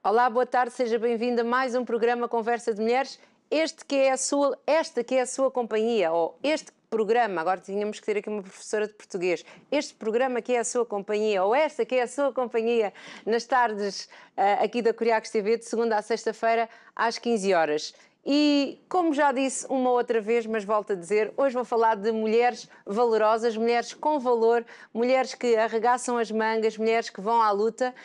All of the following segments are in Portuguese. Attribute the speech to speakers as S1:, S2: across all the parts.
S1: Olá, boa tarde, seja bem-vindo a mais um programa Conversa de Mulheres. Esta que é a sua companhia, ou este programa, agora tínhamos que ter aqui uma professora de português, este programa que é a sua companhia, ou esta que é a sua companhia, nas tardes aqui da Curiacos TV, de segunda a sexta-feira, às 15 horas. E, como já disse uma outra vez, mas volto a dizer, hoje vou falar de mulheres valorosas, mulheres com valor, mulheres que arregaçam as mangas, mulheres que vão à luta,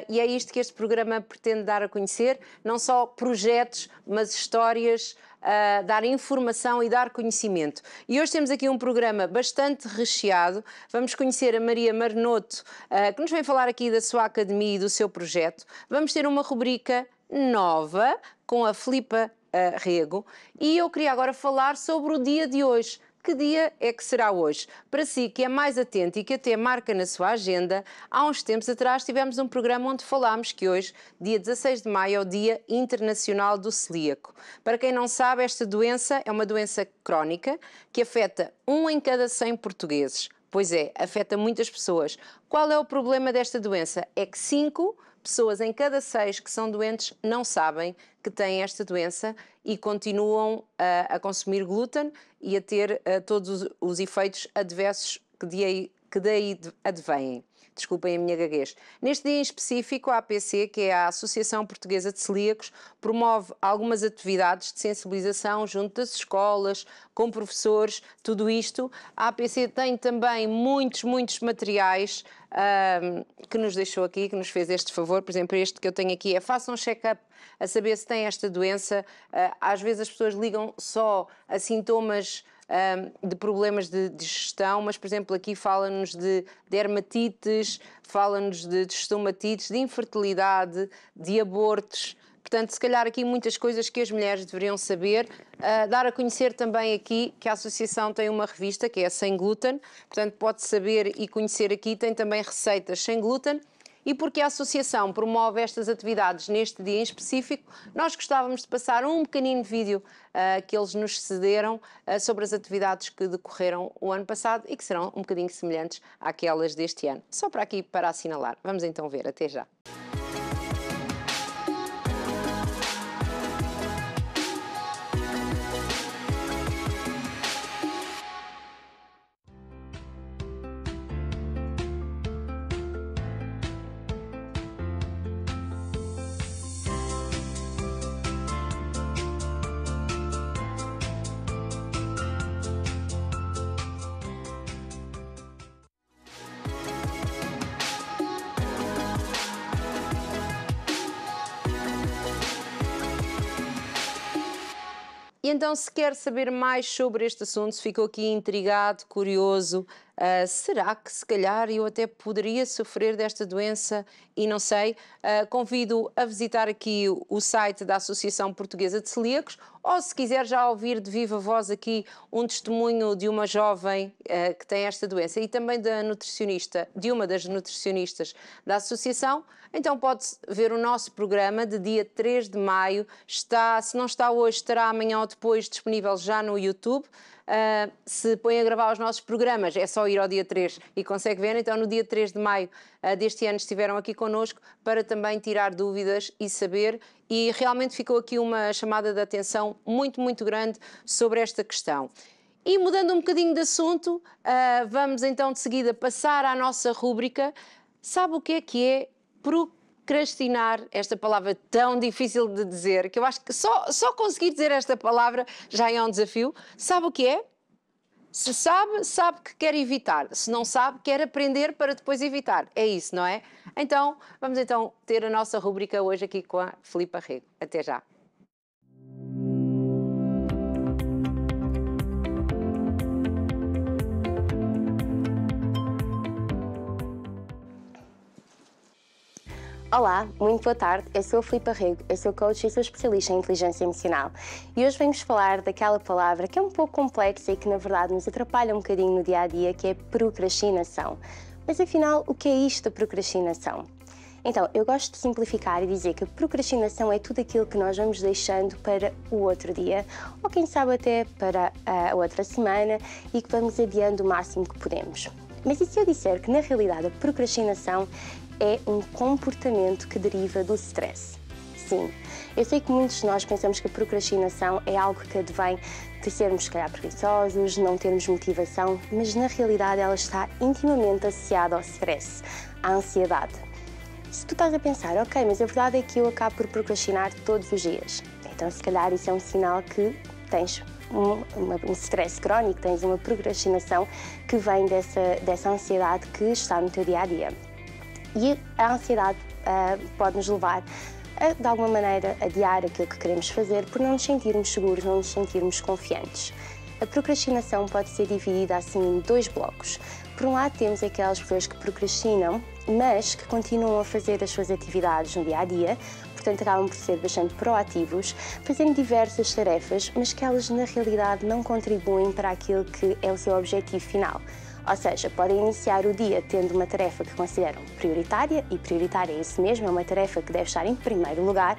S1: e é isto que este programa pretende dar a conhecer, não só projetos, mas histórias, dar informação e dar conhecimento. E hoje temos aqui um programa bastante recheado. Vamos conhecer a Maria Marnoto, que nos vem falar aqui da sua academia e do seu projeto. Vamos ter uma rubrica nova com a Filipa Rego, e eu queria agora falar sobre o dia de hoje. Que dia é que será hoje? Para si que é mais atento e que até marca na sua agenda, há uns tempos atrás tivemos um programa onde falámos que hoje, dia 16 de maio, é o Dia Internacional do Celíaco. Para quem não sabe, esta doença é uma doença crónica que afeta 1 em cada 100 portugueses. Pois é, afeta muitas pessoas. Qual é o problema desta doença? É que 5 pessoas em cada 6 que são doentes não sabem que têm esta doença e continuam a consumir glúten e a ter todos os efeitos adversos que daí advêm. Desculpem a minha gaguez. Neste dia em específico, a APC, que é a Associação Portuguesa de Celíacos, promove algumas atividades de sensibilização junto das escolas, com professores, tudo isto. A APC tem também muitos materiais que nos deixou aqui, que nos fez este favor. Por exemplo, este que eu tenho aqui é: façam um check-up a saber se têm esta doença. Às vezes as pessoas ligam só a sintomas de problemas de digestão, mas, por exemplo, aqui fala-nos de dermatites, fala-nos de estomatites, de infertilidade, de abortos. Portanto, se calhar aqui muitas coisas que as mulheres deveriam saber. Dar a conhecer também aqui que a Associação tem uma revista que é Sem Glúten, portanto pode saber e conhecer aqui, tem também receitas sem glúten. E porque a Associação promove estas atividades neste dia em específico, nós gostávamos de passar um pequenino vídeo que eles nos cederam sobre as atividades que decorreram o ano passado e que serão um bocadinho semelhantes àquelas deste ano. Só para aqui para assinalar. Vamos então ver, até já. E então, se quer saber mais sobre este assunto, se ficou aqui intrigado, curioso, será que se calhar eu até poderia sofrer desta doença e não sei, convido a visitar aqui o site da Associação Portuguesa de Celíacos, ou se quiser já ouvir de viva voz aqui um testemunho de uma jovem que tem esta doença e também da nutricionista, de uma das nutricionistas da Associação, então pode ver o nosso programa de dia 3 de maio, se não está hoje, estará amanhã ou depois disponível já no YouTube. Se põe a gravar os nossos programas, é só ir ao dia 3 e consegue ver. Então, no dia 3 de maio deste ano estiveram aqui connosco para também tirar dúvidas e saber, e realmente ficou aqui uma chamada de atenção muito grande sobre esta questão. E mudando um bocadinho de assunto, vamos então de seguida passar à nossa rúbrica. Sabe o que é procrastinar? Esta palavra tão difícil de dizer, que eu acho que só conseguir dizer esta palavra já é um desafio. Sabe o que é? Se sabe, sabe que quer evitar. Se não sabe, quer aprender para depois evitar. É isso, não é? Então, vamos então ter a nossa rúbrica hoje aqui com a Filipa Rego. Até já.
S2: Olá, muito boa tarde. Eu sou a Filipa Rego, eu sou coach e sou especialista em inteligência emocional. E hoje vamos falar daquela palavra que é um pouco complexa e que na verdade nos atrapalha um bocadinho no dia-a-dia, que é procrastinação. Mas afinal, o que é isto da procrastinação? Então, eu gosto de simplificar e dizer que a procrastinação é tudo aquilo que nós vamos deixando para o outro dia, ou quem sabe até para a outra semana, e que vamos adiando o máximo que podemos. Mas e se eu disser que na realidade a procrastinação é um comportamento que deriva do stress. Sim, eu sei que muitos de nós pensamos que a procrastinação é algo que advém de sermos, se calhar, preguiçosos, não termos motivação, mas na realidade ela está intimamente associada ao stress, à ansiedade. Se tu estás a pensar, ok, mas a verdade é que eu acabo por procrastinar todos os dias, então se calhar isso é um sinal que tens um stress crónico, tens uma procrastinação que vem dessa ansiedade que está no teu dia-a-dia. E a ansiedade pode nos levar a, de alguma maneira, adiar aquilo que queremos fazer por não nos sentirmos seguros, não nos sentirmos confiantes. A procrastinação pode ser dividida assim em dois blocos. Por um lado temos aquelas pessoas que procrastinam, mas que continuam a fazer as suas atividades no dia-a-dia, portanto acabam por ser bastante proativos, fazendo diversas tarefas, mas que elas na realidade não contribuem para aquilo que é o seu objetivo final. Ou seja, podem iniciar o dia tendo uma tarefa que consideram prioritária, e prioritária é isso mesmo, é uma tarefa que deve estar em primeiro lugar,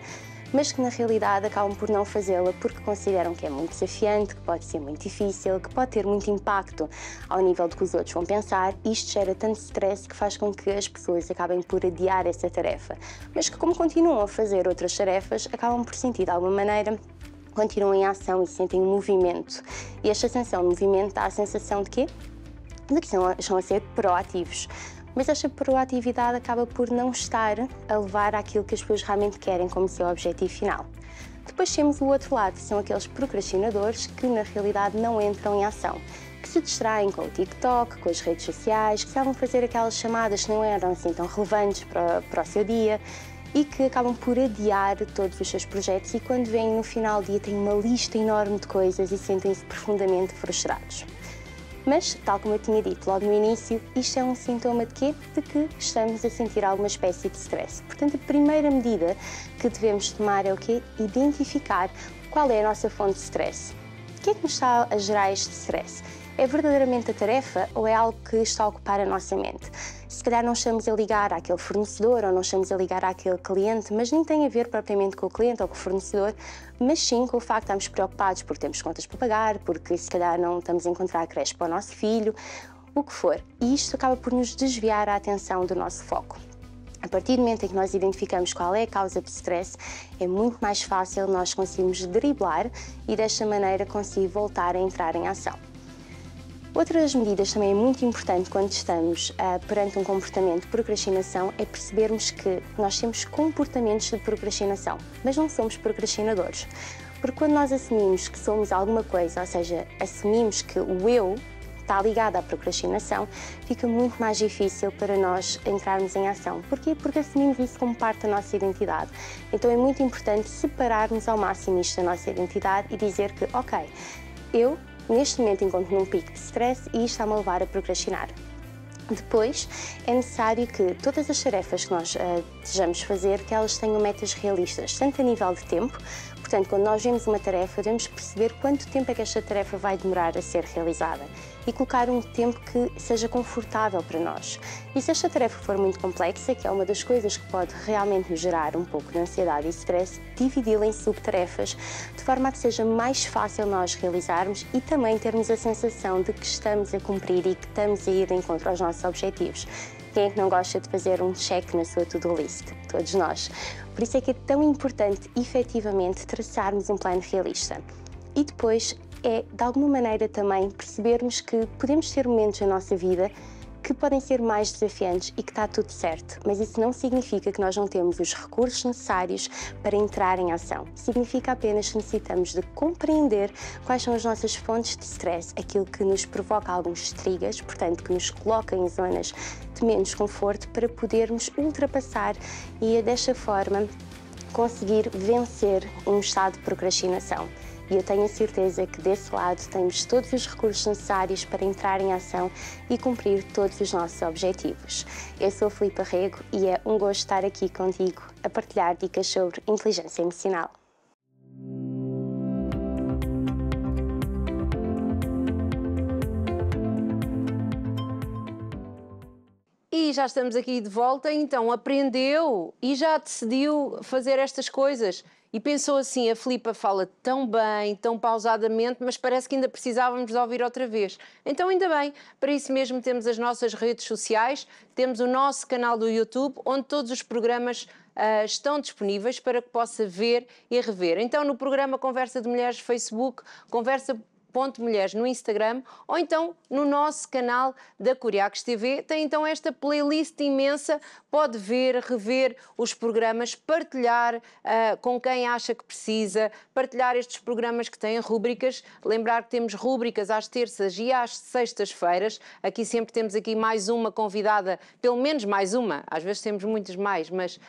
S2: mas que na realidade acabam por não fazê-la porque consideram que é muito desafiante, que pode ser muito difícil, que pode ter muito impacto ao nível do que os outros vão pensar. Isto gera tanto stress que faz com que as pessoas acabem por adiar essa tarefa, mas que como continuam a fazer outras tarefas, acabam por sentir de alguma maneira, continuam em ação e sentem um movimento. E esta sensação de movimento dá a sensação de quê? De que estão a ser proativos. Mas esta proatividade acaba por não estar a levar àquilo que as pessoas realmente querem como seu objetivo final. Depois temos o outro lado, que são aqueles procrastinadores que na realidade não entram em ação, que se distraem com o TikTok, com as redes sociais, que estavam a fazer aquelas chamadas que não eram assim tão relevantes para o seu dia e que acabam por adiar todos os seus projetos e quando vêm no final do dia têm uma lista enorme de coisas e sentem-se profundamente frustrados. Mas, tal como eu tinha dito logo no início, isto é um sintoma de quê? De que estamos a sentir alguma espécie de stress. Portanto, a primeira medida que devemos tomar é o quê? Identificar qual é a nossa fonte de stress. O que é que nos está a gerar este stress? É verdadeiramente a tarefa ou é algo que está a ocupar a nossa mente? Se calhar não estamos a ligar àquele fornecedor ou não estamos a ligar àquele cliente, mas nem tem a ver propriamente com o cliente ou com o fornecedor, mas sim com o facto de estarmos preocupados porque temos contas para pagar, porque se calhar não estamos a encontrar creche para o nosso filho, o que for. E isto acaba por nos desviar a atenção do nosso foco. A partir do momento em que nós identificamos qual é a causa do stress, é muito mais fácil nós conseguirmos driblar e desta maneira conseguir voltar a entrar em ação. Outra das medidas também é muito importante quando estamos perante um comportamento de procrastinação é percebermos que nós temos comportamentos de procrastinação, mas não somos procrastinadores. Porque quando nós assumimos que somos alguma coisa, ou seja, assumimos que o eu está ligado à procrastinação, fica muito mais difícil para nós entrarmos em ação. Porquê? Porque assumimos isso como parte da nossa identidade. Então é muito importante separarmos ao máximo isto da nossa identidade e dizer que, ok, eu neste momento encontro num pico de stress e isto está-me a levar a procrastinar. Depois, é necessário que todas as tarefas que nós desejamos fazer, que elas tenham metas realistas, tanto a nível de tempo, portanto, quando nós vemos uma tarefa, devemos perceber quanto tempo é que esta tarefa vai demorar a ser realizada e colocar um tempo que seja confortável para nós. E se esta tarefa for muito complexa, que é uma das coisas que pode realmente nos gerar um pouco de ansiedade e stress, dividi-la em subtarefas, de forma a que seja mais fácil nós realizarmos e também termos a sensação de que estamos a cumprir e que estamos a ir de encontro aos nossos objetivos. Quem é que não gosta de fazer um check na sua to-do list? Todos nós. Por isso é que é tão importante, efetivamente, traçarmos um plano realista. E depois é, de alguma maneira, também percebermos que podemos ter momentos na nossa vida que podem ser mais desafiantes e que está tudo certo, mas isso não significa que nós não temos os recursos necessários para entrar em ação. Significa apenas que necessitamos de compreender quais são as nossas fontes de stress, aquilo que nos provoca alguns triggers, portanto, que nos coloca em zonas de menos conforto para podermos ultrapassar e, desta forma, conseguir vencer um estado de procrastinação. E eu tenho a certeza que desse lado temos todos os recursos necessários para entrar em ação e cumprir todos os nossos objetivos. Eu sou a Filipa Rego e é um gosto estar aqui contigo a partilhar dicas sobre inteligência emocional.
S1: E E já estamos aqui de volta, então aprendeu e já decidiu fazer estas coisas. E pensou assim, a Filipa fala tão bem, tão pausadamente, mas parece que ainda precisávamos de ouvir outra vez. Então ainda bem, para isso mesmo temos as nossas redes sociais, temos o nosso canal do YouTube, onde todos os programas estão disponíveis para que possa ver e rever. Então no programa Conversa de Mulheres Facebook, Conversa.mulheres no Instagram, ou então no nosso canal da Curiacos TV. Tem então esta playlist imensa, pode ver, rever os programas, partilhar com quem acha que precisa, partilhar estes programas que têm rúbricas. Lembrar que temos rúbricas às terças e às sextas-feiras. Aqui sempre temos aqui mais uma convidada, pelo menos mais uma, às vezes temos muitas mais, mas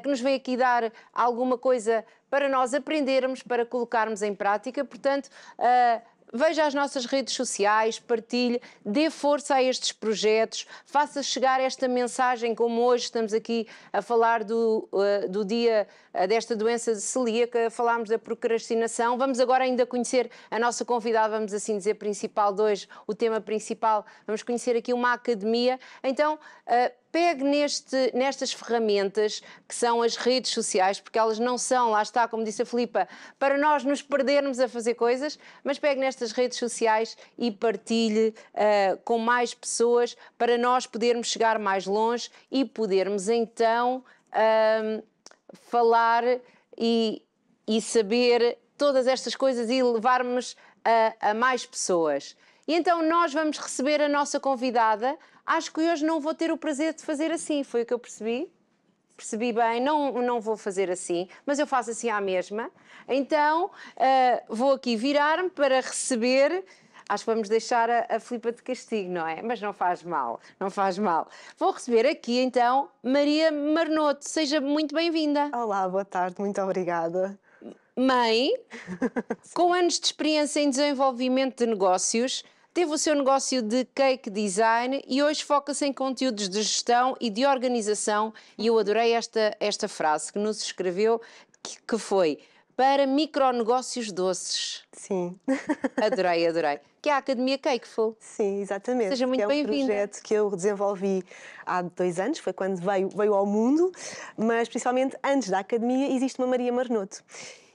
S1: que nos vem aqui dar alguma coisa para nós aprendermos, para colocarmos em prática. Portanto, veja as nossas redes sociais, partilhe, dê força a estes projetos, faça chegar esta mensagem, como hoje estamos aqui a falar do dia desta doença celíaca, falámos da procrastinação. Vamos agora ainda conhecer a nossa convidada, vamos assim dizer, principal de hoje, o tema principal. Vamos conhecer aqui uma academia. Então, pegue nestas ferramentas que são as redes sociais, porque elas não são, lá está, como disse a Filipa, para nós nos perdermos a fazer coisas, mas pegue nestas redes sociais e partilhe com mais pessoas para nós podermos chegar mais longe e podermos então falar e saber todas estas coisas e levarmos a mais pessoas. E então nós vamos receber a nossa convidada. Acho que hoje não vou ter o prazer de fazer assim, foi o que eu percebi. Percebi bem, não vou fazer assim, mas eu faço assim à mesma. Então vou aqui virar-me para receber. Acho que vamos deixar a Filipa de castigo, não é? Mas não faz mal, não faz mal. Vou receber aqui então Maria Marnoto. Seja muito bem-vinda.
S3: Olá, boa tarde, muito obrigada.
S1: Mãe, com anos de experiência em desenvolvimento de negócios, teve o seu negócio de cake design e hoje foca-se em conteúdos de gestão e de organização. E eu adorei esta frase que nos escreveu, que foi para micronegócios doces.
S3: Sim.
S1: Adorei, adorei. Que é a Academia Cakeful.
S3: Sim, exatamente.
S1: Seja muito bem-vinda.
S3: É um projeto que eu desenvolvi há 2 anos, foi quando veio ao mundo, mas principalmente antes da Academia existe uma Maria Marnoto.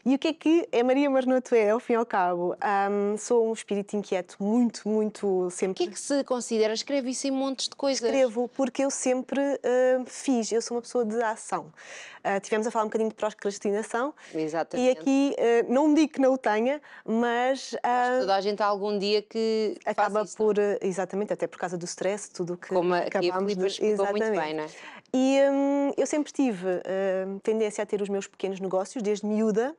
S3: E o que é Maria Marnoto ao fim e ao cabo? Sou um espírito inquieto, muito sempre.
S1: O que é que se considera? Escreve isso em montes de coisas.
S3: Escrevo porque eu sempre fiz, eu sou uma pessoa de ação. Tivemos a falar um bocadinho de procrastinação.
S1: Exatamente.
S3: E aqui, não digo que não o tenha, mas...
S1: toda a gente há algum dia que
S3: acaba
S1: isso,
S3: por, exatamente, até por causa do stress, tudo o que
S1: como
S3: acabamos
S1: a explicou muito bem, não é?
S3: E eu sempre tive tendência a ter os meus pequenos negócios, desde miúda,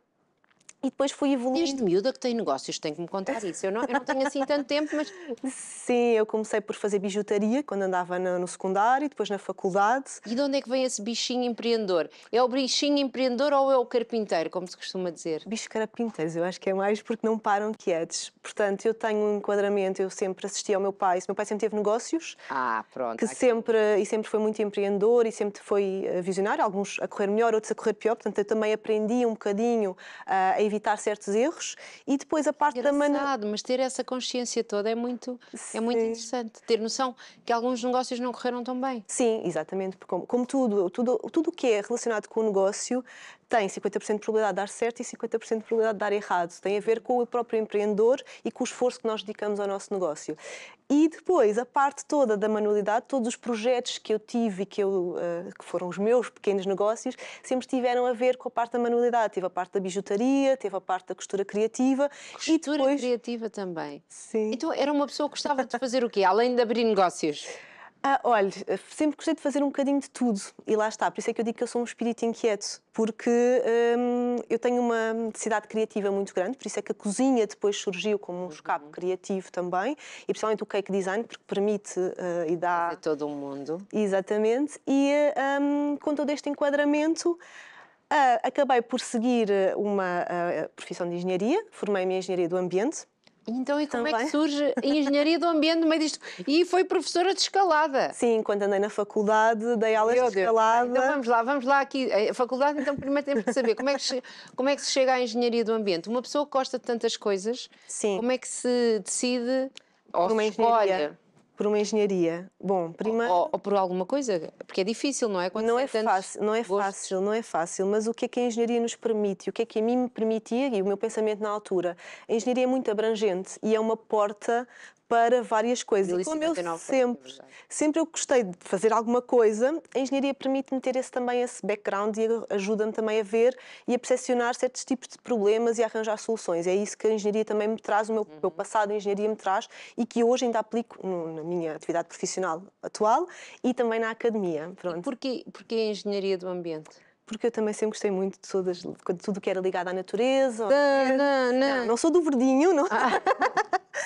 S3: e depois fui evoluindo.
S1: Desde miúda que tem negócios, tem que me contar isso. Eu não tenho assim tanto tempo, mas...
S3: Sim, eu comecei por fazer bijutaria quando andava no secundário, depois na faculdade.
S1: E de onde é que vem esse bichinho empreendedor? É o bichinho empreendedor ou é o carpinteiro, como se costuma dizer?
S3: Bichos carpinteiros, eu acho que é mais porque não param quietos. Portanto, eu tenho um enquadramento, eu sempre assisti ao meu pai. O meu pai sempre teve negócios.
S1: Pronto.
S3: Que sempre foi muito empreendedor e sempre foi visionário, alguns a correr melhor, outros a correr pior. Portanto, eu também aprendi um bocadinho a evitar certos erros e depois a parte da maneira...
S1: Mas ter essa consciência toda é muito interessante. Ter noção que alguns negócios não correram tão bem.
S3: Sim, exatamente. Como tudo o que é relacionado com o negócio tem 50% de probabilidade de dar certo e 50% de probabilidade de dar errado. Tem a ver com o próprio empreendedor e com o esforço que nós dedicamos ao nosso negócio. E depois, a parte toda da manualidade, todos os projetos que eu tive e que foram os meus pequenos negócios, sempre tiveram a ver com a parte da manualidade. Teve a parte da bijutaria, teve a parte da costura criativa.
S1: Costura criativa também.
S3: Sim.
S1: Então, era uma pessoa que gostava de fazer o quê? Além de abrir negócios?
S3: Olha, sempre gostei de fazer um bocadinho de tudo e lá está, por isso é que eu digo que eu sou um espírito inquieto, porque eu tenho uma necessidade criativa muito grande, por isso é que a cozinha depois surgiu como um escape criativo também, e principalmente o cake design, porque permite e dá...
S1: É todo um mundo.
S3: Exatamente, e com todo este enquadramento... acabei por seguir uma profissão de engenharia, formei-me em engenharia do ambiente.
S1: Então, e como é que surge a engenharia do ambiente no meio disto? E foi professora de escalada.
S3: Sim, quando andei na faculdade, dei aulas de escalada.
S1: Então vamos lá aqui. A faculdade, então, primeiro temos de saber como é que se chega à engenharia do ambiente. Uma pessoa que gosta de tantas coisas,
S3: sim,
S1: como é que se decide ou
S3: uma
S1: se escolhe?
S3: Por uma engenharia? Bom, primeiro...
S1: Ou por alguma coisa? Porque é difícil, não é? Quando
S3: Não
S1: se
S3: é
S1: tem tantos
S3: fácil, não é
S1: gostos.
S3: fácil, não é fácil, mas o que é a engenharia nos permite? O que é que a mim me permitia e o meu pensamento na altura? A engenharia é muito abrangente e é uma porta para várias coisas. E como eu
S1: 1059,
S3: sempre eu gostei de fazer alguma coisa, a engenharia permite-me ter também esse background e ajuda-me também a ver e a percepcionar certos tipos de problemas e a arranjar soluções. É isso que a engenharia também me traz, o meu passado em engenharia me traz e que hoje ainda aplico na minha atividade profissional atual e também na academia. Pronto.
S1: E porquê a engenharia do ambiente?
S3: Porque eu também sempre gostei muito de tudo que era ligado à natureza.
S1: Não.
S3: Não sou do verdinho, não.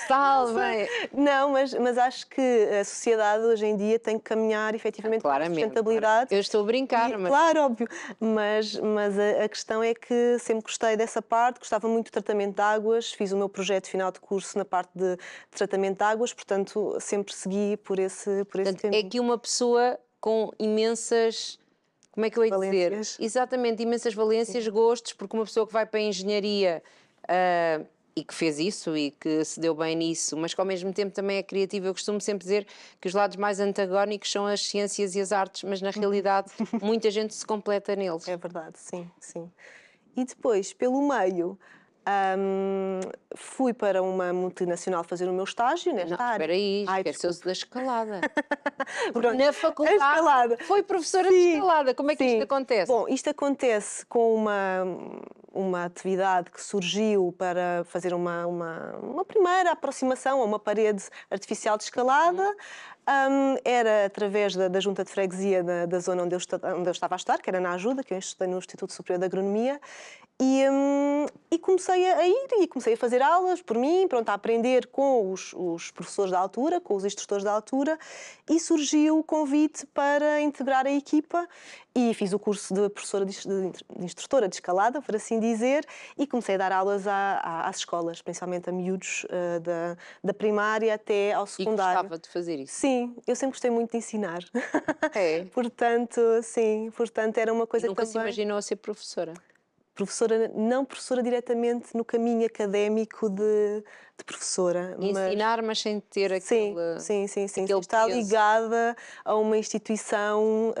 S1: Salve!
S3: Não, mas acho que a sociedade hoje em dia tem que caminhar efetivamente para a sustentabilidade.
S1: Eu estou a brincar, mas...
S3: Claro, óbvio. Mas a questão é que sempre gostei dessa parte, gostava muito do tratamento de águas, fiz o meu projeto final de curso na parte de tratamento de águas, portanto sempre segui por esse caminho.
S1: É que uma pessoa com imensas... Como é que eu ia dizer?
S3: Valências.
S1: Exatamente, imensas valências, gostos, porque uma pessoa que vai para a engenharia e que fez isso e que se deu bem nisso, mas que ao mesmo tempo também é criativa, eu costumo sempre dizer que os lados mais antagónicos são as ciências e as artes, mas na realidade muita gente se completa neles.
S3: É verdade, sim, sim. E depois, pelo meio, fui para uma multinacional fazer o meu estágio nesta área.
S1: Espera aí, esqueceu-se da escalada. Porque na faculdade foi professora de escalada. Como é que isto acontece?
S3: Bom, isto acontece com uma atividade que surgiu para fazer uma primeira aproximação a uma parede artificial de escalada. Era através da junta de freguesia da zona onde eu estava a estudar, que era na Ajuda, que eu estudei no Instituto Superior de Agronomia, e comecei a ir e comecei a fazer aulas por mim, pronto, a aprender com os professores da altura, com os instrutores da altura, e surgiu o convite para integrar a equipa e fiz o curso de professora de instrutora de escalada, por assim dizer, e comecei a dar aulas às escolas, principalmente a miúdos da primária até ao secundário.
S1: E gostava de fazer isso?
S3: Sim, eu sempre gostei muito de ensinar.
S1: É?
S3: Portanto, sim, era uma coisa que
S1: nunca
S3: também...
S1: se imaginou a ser professora?
S3: Professora, não professora diretamente no caminho académico de professora.
S1: Ensinar, mas sem ter aquele...
S3: Sim. Está ligada a uma instituição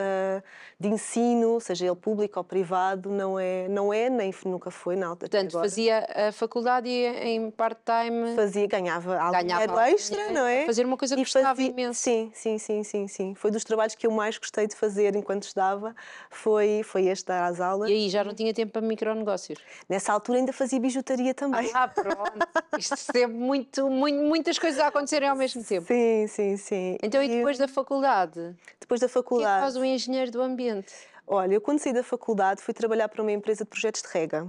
S3: de ensino, seja ele público ou privado, não é nem nunca foi na alta.
S1: Portanto, fazia a faculdade e em part-time...
S3: Ganhava algum dinheiro extra, não é?
S1: Fazer uma coisa que gostava imenso.
S3: Sim. Foi dos trabalhos que eu mais gostei de fazer enquanto estudava, foi este dar às aulas.
S1: E aí já não tinha tempo para micronegócios?
S3: Nessa altura ainda fazia bijutaria também.
S1: Pronto. Isto sempre muitas coisas a acontecerem ao mesmo tempo.
S3: Sim.
S1: Então, e depois da faculdade?
S3: Depois da faculdade...
S1: O que é que faz um engenheiro do ambiente?
S3: Olha, eu quando saí da faculdade fui trabalhar para uma empresa de projetos de rega.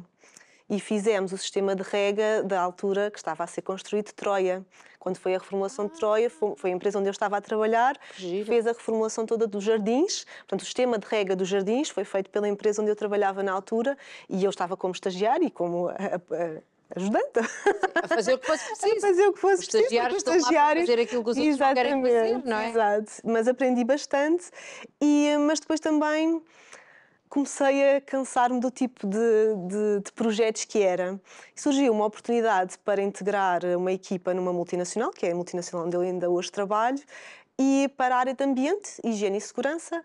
S3: E fizemos o sistema de rega da altura que estava a ser construído de Troia. Quando foi a reformulação de Troia, foi a empresa onde eu estava a trabalhar, fez a reformulação toda dos jardins. Portanto, o sistema de rega dos jardins foi feito pela empresa onde eu trabalhava na altura e eu estava como estagiário e como ajudante.
S1: A fazer o que fosse preciso.
S3: A fazer o que fosse preciso.
S1: Os estagiários estão lá para fazer aquilo que os outros não querem fazer, não é?
S3: Exato. Mas aprendi bastante. Mas depois também comecei a cansar-me do tipo de projetos que era. E surgiu uma oportunidade para integrar uma equipa numa multinacional, que é a multinacional onde eu ainda hoje trabalho, e para a área de ambiente, higiene e segurança.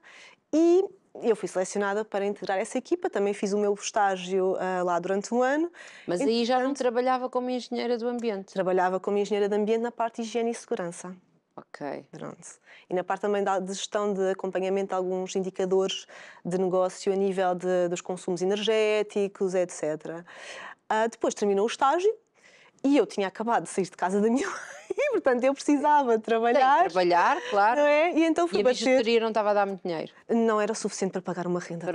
S3: E eu fui selecionada para integrar essa equipa, também fiz o meu estágio lá durante um ano.
S1: Mas aí já não trabalhava como engenheira do ambiente?
S3: Trabalhava como engenheira de ambiente na parte de higiene e segurança.
S1: Ok.
S3: Pronto. E na parte também de gestão de acompanhamento de alguns indicadores de negócio a nível dos consumos energéticos, etc. Depois terminou o estágio e eu tinha acabado de sair de casa da minha mãe, portanto eu precisava trabalhar.
S1: Trabalhar, claro.
S3: Não é? E então fui
S1: a bijutaria não estava a dar muito dinheiro?
S3: Não era o suficiente para pagar uma renda.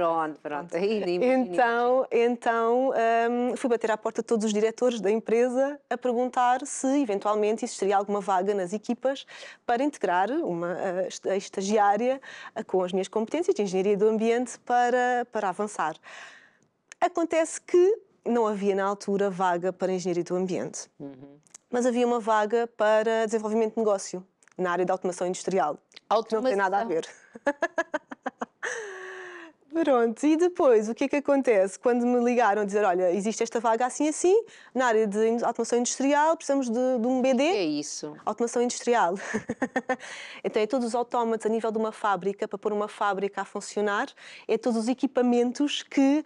S1: Pronto.
S3: Então fui bater à porta de todos os diretores da empresa a perguntar se eventualmente existiria alguma vaga nas equipas para integrar a estagiária com as minhas competências de engenharia do ambiente para avançar. Acontece que não havia na altura vaga para engenharia do ambiente, mas havia uma vaga para desenvolvimento de negócio na área da automação industrial. Não tem nada a ver. Pronto, e depois, o que é que acontece? Quando me ligaram a dizer, olha, existe esta vaga assim assim, na área de automação industrial, precisamos de um BD.
S1: O que é isso?
S3: Automação industrial. Então, é todos os autómatos a nível de uma fábrica, para pôr uma fábrica a funcionar, é todos os equipamentos que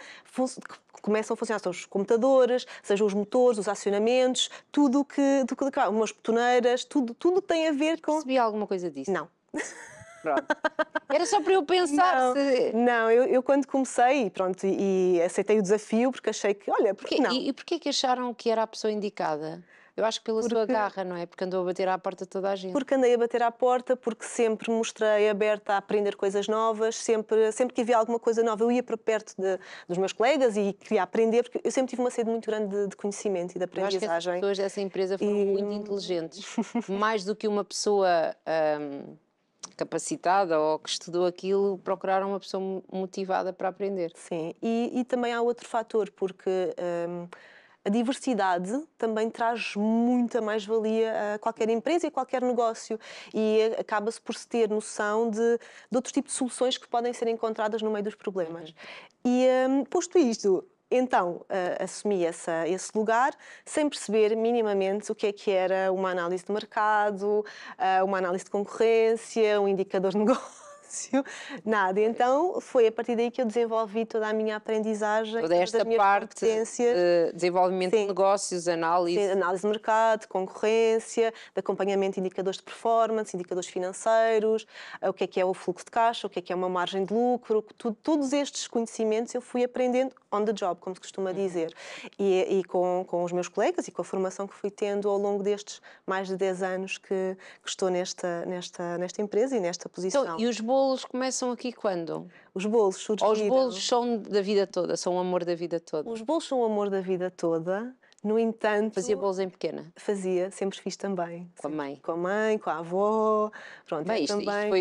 S3: começam a funcionar, são os computadores, sejam os motores, os acionamentos, tudo que umas betoneiras, tudo tem a ver com...
S1: Percebi alguma coisa disso?
S3: Não.
S1: Pronto. Era só para eu pensar se...
S3: Não, eu quando comecei, pronto, e aceitei o desafio, porque achei que, olha, porque não?
S1: E porquê que acharam que era a pessoa indicada? Eu acho que pela sua garra, não é? Porque andou a bater à porta de toda a gente.
S3: Porque andei a bater à porta, porque sempre mostrei aberta a aprender coisas novas, sempre que havia alguma coisa nova eu ia para perto dos meus colegas e queria aprender, porque eu sempre tive uma sede muito grande de conhecimento e de aprendizagem.
S1: Eu acho que as pessoas dessa empresa foram muito inteligentes. Mais do que uma pessoa capacitada ou que estudou aquilo, procuraram uma pessoa motivada para aprender.
S3: Sim, e também há outro fator, porque... a diversidade também traz muita mais-valia a qualquer empresa e a qualquer negócio e acaba-se por se ter noção de outro tipo de soluções que podem ser encontradas no meio dos problemas. E, posto isto, então assumi esse lugar sem perceber minimamente o que era uma análise de mercado, uma análise de concorrência, um indicador de negócio. Nada. Então foi a partir daí que eu desenvolvi toda a minha aprendizagem,
S1: toda esta parte de desenvolvimento de negócios, análise.
S3: Sim, análise de mercado, concorrência, de acompanhamento de indicadores de performance, indicadores financeiros, o que é o fluxo de caixa, o que é uma margem de lucro, todos estes conhecimentos eu fui aprendendo on the job, como se costuma dizer. E com os meus colegas e com a formação que fui tendo ao longo destes mais de 10 anos que estou nesta empresa e nesta posição.
S1: Então, e os bolos começam aqui quando?
S3: Os bolos surgiram...
S1: Ou os bolos são da vida toda, são o amor da vida toda?
S3: Os bolos são o amor da vida toda, no entanto...
S1: Fazia bolos em pequena?
S3: Fazia, sempre fiz também.
S1: Com a mãe?
S3: Com a mãe, com a avó, pronto.
S1: Bem,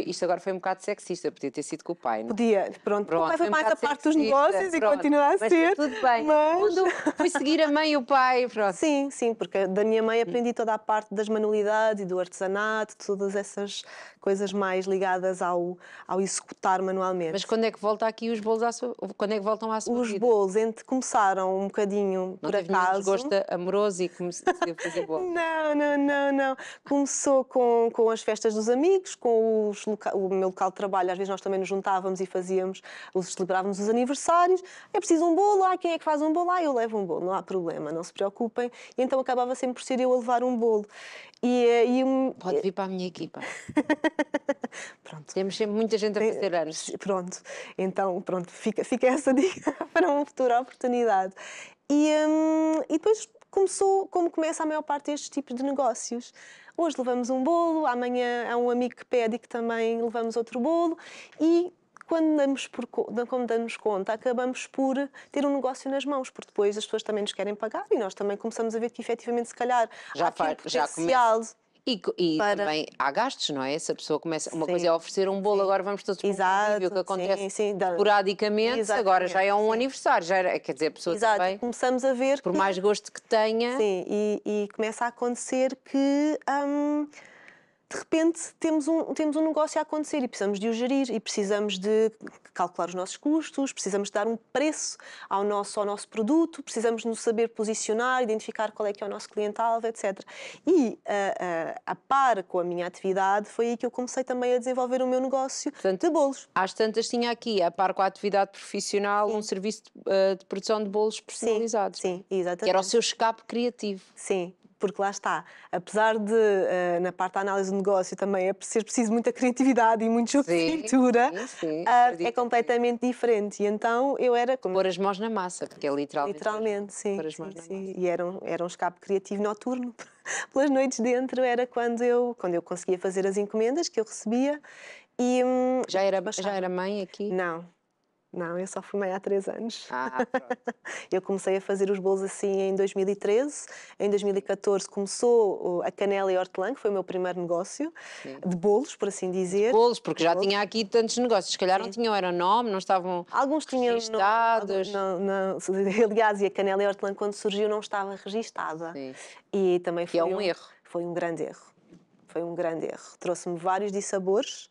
S1: isto agora foi um bocado sexista, podia ter sido com o pai, não?
S3: Podia, pronto. O pai foi mais a parte dos
S1: sexista,
S3: negócios e continua a ser.
S1: Tudo bem. Quando fui seguir a mãe e o pai, pronto.
S3: Sim, porque da minha mãe aprendi toda a parte das manualidades e do artesanato, todas essas coisas mais ligadas ao executar manualmente.
S1: Mas quando é que volta aqui os bolos quando é que voltam à sua vida?
S3: Os bolos começaram um bocadinho por acaso.
S1: Não teve desgosto amoroso e comecei a fazer bolos?
S3: Não. Começou com as festas dos amigos, com o meu local de trabalho. Às vezes nós também nos juntávamos e celebrávamos os aniversários. É preciso um bolo? Quem é que faz um bolo? Eu levo um bolo, não há problema, não se preocupem. E então acabava sempre por ser eu a levar um bolo.
S1: Pode vir para a minha equipa.
S3: Pronto.
S1: Temos sempre muita gente a fazer anos.
S3: Pronto, então fica essa dica para uma futura oportunidade. E depois como começa a maior parte destes tipos de negócios. Hoje levamos um bolo, amanhã há um amigo que pede e que também levamos outro bolo e quando damos conta, acabamos por ter um negócio nas mãos, porque depois as pessoas também nos querem pagar e nós também começamos a ver que efetivamente se calhar
S1: já começa. E também há gastos, não é? Se a pessoa começa... Uma coisa é oferecer um bolo, agora vamos todos para um convívio, que acontece esporadicamente, agora já é um aniversário, quer dizer, a pessoa também...
S3: Começamos a ver
S1: por mais gosto que tenha...
S3: Sim, e começa a acontecer que... de repente temos um negócio a acontecer e precisamos de o gerir e precisamos de calcular os nossos custos, precisamos de dar um preço ao nosso produto, precisamos nos saber posicionar, identificar qual é que é o nosso cliente-alvo, etc. E a par com a minha atividade foi aí que eu comecei também a desenvolver o meu negócio de bolos.
S1: Às tantas tinha aqui, a par com a atividade profissional, um serviço de produção de bolos personalizados.
S3: Sim, exatamente.
S1: Que era o seu escape criativo.
S3: Sim. Porque lá está, apesar de, na parte da análise do negócio também ser preciso muita criatividade e muito jogo de cintura, é completamente diferente. E então eu era...
S1: Pôr as mãos na massa, porque é literalmente...
S3: Literalmente, sim.
S1: Pôr as mãos na massa.
S3: E era um escape criativo noturno. Pelas noites dentro era quando eu conseguia fazer as encomendas que eu recebia e...
S1: Já era mãe aqui?
S3: Não, eu só fui mãe há 3 anos.
S1: Pronto.
S3: Eu comecei a fazer os bolos assim em 2013. Em 2014 começou a Canela e Hortelã, que foi o meu primeiro negócio de bolos, por assim dizer.
S1: De bolos, porque já tinha aqui tantos negócios. Se calhar não tinham era nome, não estavam
S3: alguns tinham
S1: registados.
S3: Aliás, e a Canela e Hortelã, quando surgiu, não estava registada.
S1: Sim.
S3: E também foi
S1: um erro.
S3: Foi um grande erro. Foi um grande erro. Trouxe-me vários dissabores.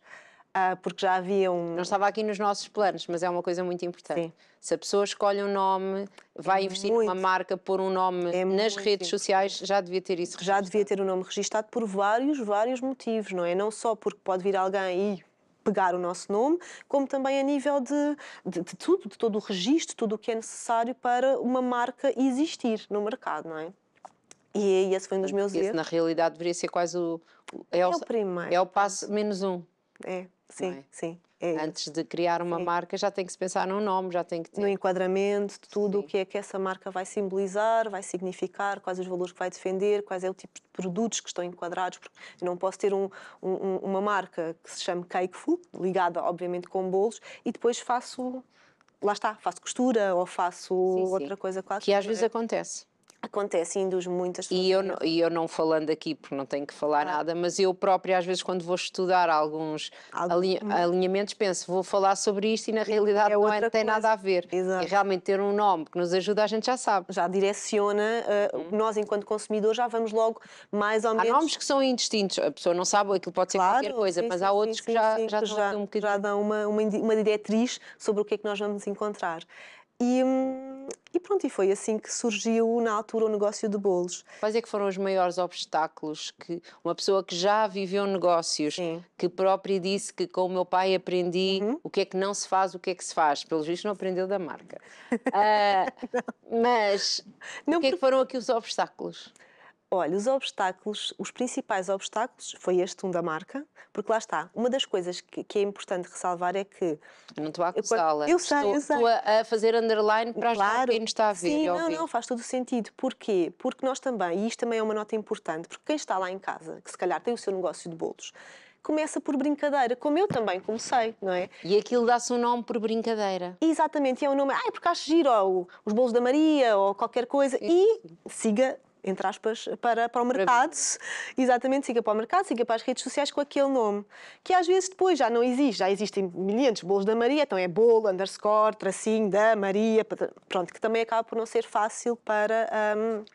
S3: porque já havia um...
S1: Não estava aqui nos nossos planos, mas é uma coisa muito importante.
S3: Sim.
S1: Se a pessoa escolhe um nome, vai investir numa marca, pôr um nome nas redes sociais, já devia ter isso registado.
S3: Já devia ter o nome registado por vários motivos, não é? Não só porque pode vir alguém e pegar o nosso nome, como também a nível de tudo, de todo o registro, tudo o que é necessário para uma marca existir no mercado, não é? E esse foi um dos meus erros.
S1: Na realidade deveria ser quase o
S3: primeiro.
S1: É o passo -1.
S3: Sim, sim.
S1: Antes de criar uma marca já tem que se pensar num nome, já tem que ter...
S3: No enquadramento, de tudo o que é que essa marca vai simbolizar, vai significar, quais os valores que vai defender, quais é o tipo de produtos que estão enquadrados, porque eu não posso ter uma marca que se chame Cakeful, ligada obviamente com bolos, e depois faço costura ou faço outra coisa qualquer.
S1: Que às vezes acontece.
S3: Acontece, induz muitas pessoas.
S1: E eu não falando aqui, porque não tenho que falar nada, mas eu própria, às vezes, quando vou estudar alguns alinhamentos, penso, vou falar sobre isto e na realidade não tem nada a ver.
S3: Exato.
S1: E realmente ter um nome que nos ajuda, a gente já sabe.
S3: Já direciona, nós enquanto consumidores já vamos logo mais ou menos...
S1: Há nomes que são indistintos, a pessoa não sabe, aquilo pode ser qualquer coisa, mas há outros que já
S3: dão uma diretriz sobre o que é que nós vamos encontrar. E pronto, e foi assim que surgiu na altura o negócio de bolos.
S1: Quais é que foram os maiores obstáculos que uma pessoa que já viveu negócios, que própria disse que com o meu pai aprendi o que é que não se faz, o que é que se faz? Pelos vistos não aprendeu da marca. Mas o que é que foram aqui os obstáculos?
S3: Olha, os principais obstáculos foi um da marca, porque lá está, uma das coisas que é importante ressalvar é que...
S1: Eu não estou a acusá-la.
S3: Eu sei.
S1: Estou a fazer underline para ajudar quem nos está a ver.
S3: Sim, não, faz todo o sentido. Porquê? Porque nós também, e isto também é uma nota importante, porque quem está lá em casa, que se calhar tem o seu negócio de bolos, começa por brincadeira, como eu também comecei, não é?
S1: E aquilo dá-se um nome por brincadeira.
S3: Exatamente, e é um nome, porque acho giro, ou os bolos da Maria, ou qualquer coisa, e siga... entre aspas, para o mercado. Exatamente, siga para o mercado, siga para as redes sociais com aquele nome. Que às vezes depois já não existe, já existem milhares de bolos da Maria, então é bolo, underscore, tracinho, da Maria, pronto, que também acaba por não ser fácil para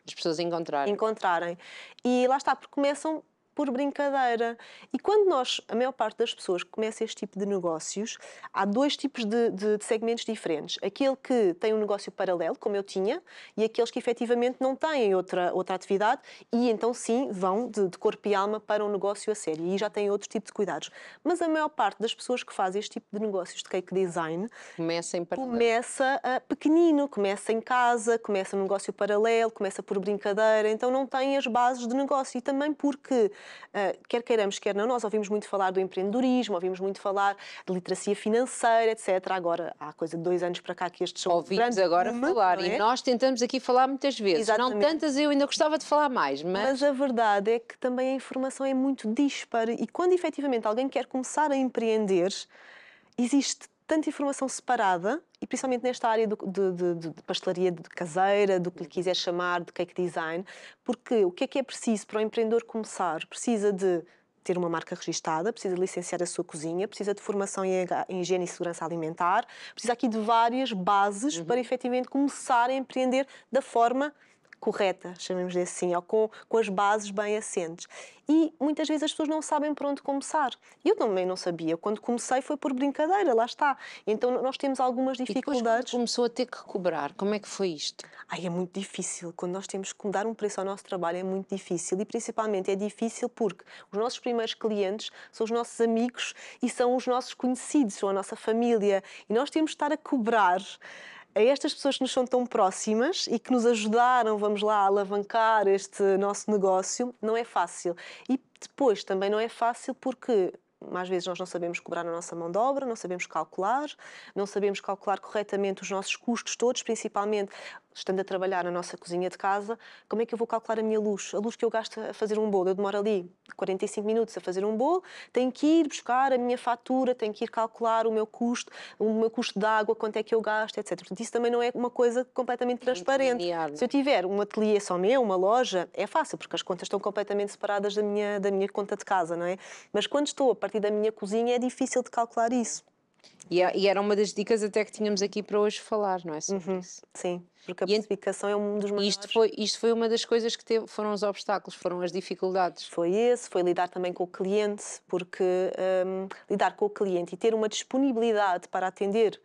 S1: as pessoas encontrarem.
S3: E lá está, porque começam por brincadeira. E quando a maior parte das pessoas que começa este tipo de negócios, há dois tipos de segmentos diferentes. Aquele que tem um negócio paralelo, como eu tinha, e aqueles que efetivamente não têm outra atividade e então sim vão de corpo e alma para um negócio a sério. E aí já têm outro tipo de cuidados. Mas a maior parte das pessoas que fazem este tipo de negócios de cake design começa pequenino, começa em casa, começa num negócio paralelo, começa por brincadeira, então não tem as bases de negócio. E também porque quer queiramos, quer não, nós ouvimos muito falar do empreendedorismo, ouvimos muito falar de literacia financeira, etc. Agora, há coisa de 2 anos para cá que estes são
S1: ouvimos agora falar, e nós tentamos aqui falar muitas vezes.
S3: Exatamente.
S1: Não tantas, eu ainda gostava de falar mais.
S3: Mas a verdade é que também a informação é muito dispara e quando efetivamente alguém quer começar a empreender, existe tanta informação separada, e principalmente nesta área de pastelaria caseira, do que lhe quiser chamar, de cake design, porque o que é preciso para o empreendedor começar? Precisa de ter uma marca registada, precisa de licenciar a sua cozinha, precisa de formação em higiene e segurança alimentar, precisa aqui de várias bases para efetivamente começar a empreender da forma correta, chamemos-lhe assim, ou com as bases bem assentes. E muitas vezes as pessoas não sabem por onde começar. Eu também não sabia. Quando comecei foi por brincadeira, lá está. Então nós temos algumas dificuldades.
S1: E depois quando começou a ter que cobrar, como é que foi isto?
S3: É muito difícil. Quando nós temos que dar um preço ao nosso trabalho é muito difícil. E principalmente é difícil porque os nossos primeiros clientes são os nossos amigos e são os nossos conhecidos, são a nossa família. E nós temos de estar a cobrar a estas pessoas que nos são tão próximas e que nos ajudaram, vamos lá, a alavancar este nosso negócio, não é fácil. E depois também não é fácil porque às vezes nós não sabemos cobrar a nossa mão de obra, não sabemos calcular corretamente os nossos custos todos, principalmente estando a trabalhar na nossa cozinha de casa, como é que eu vou calcular a minha luz? A luz que eu gasto a fazer um bolo, eu demoro ali 45 minutos a fazer um bolo, tenho que ir buscar a minha fatura, tenho que ir calcular o meu custo de água, quanto é que eu gasto, etc. Portanto, isso também não é uma coisa completamente transparente. Se eu tiver um ateliê só meu, uma loja, é fácil, porque as contas estão completamente separadas da minha conta de casa, não é? Mas quando estou a partir da minha cozinha é difícil de calcular isso.
S1: E era uma das dicas até que tínhamos aqui para hoje falar, não é? Sobre isso.
S3: Sim, porque a precificação é um dos maiores...
S1: Isto foi uma das coisas que foram os obstáculos, foram as dificuldades.
S3: Foi lidar também com o cliente, porque lidar com o cliente e ter uma disponibilidade para atender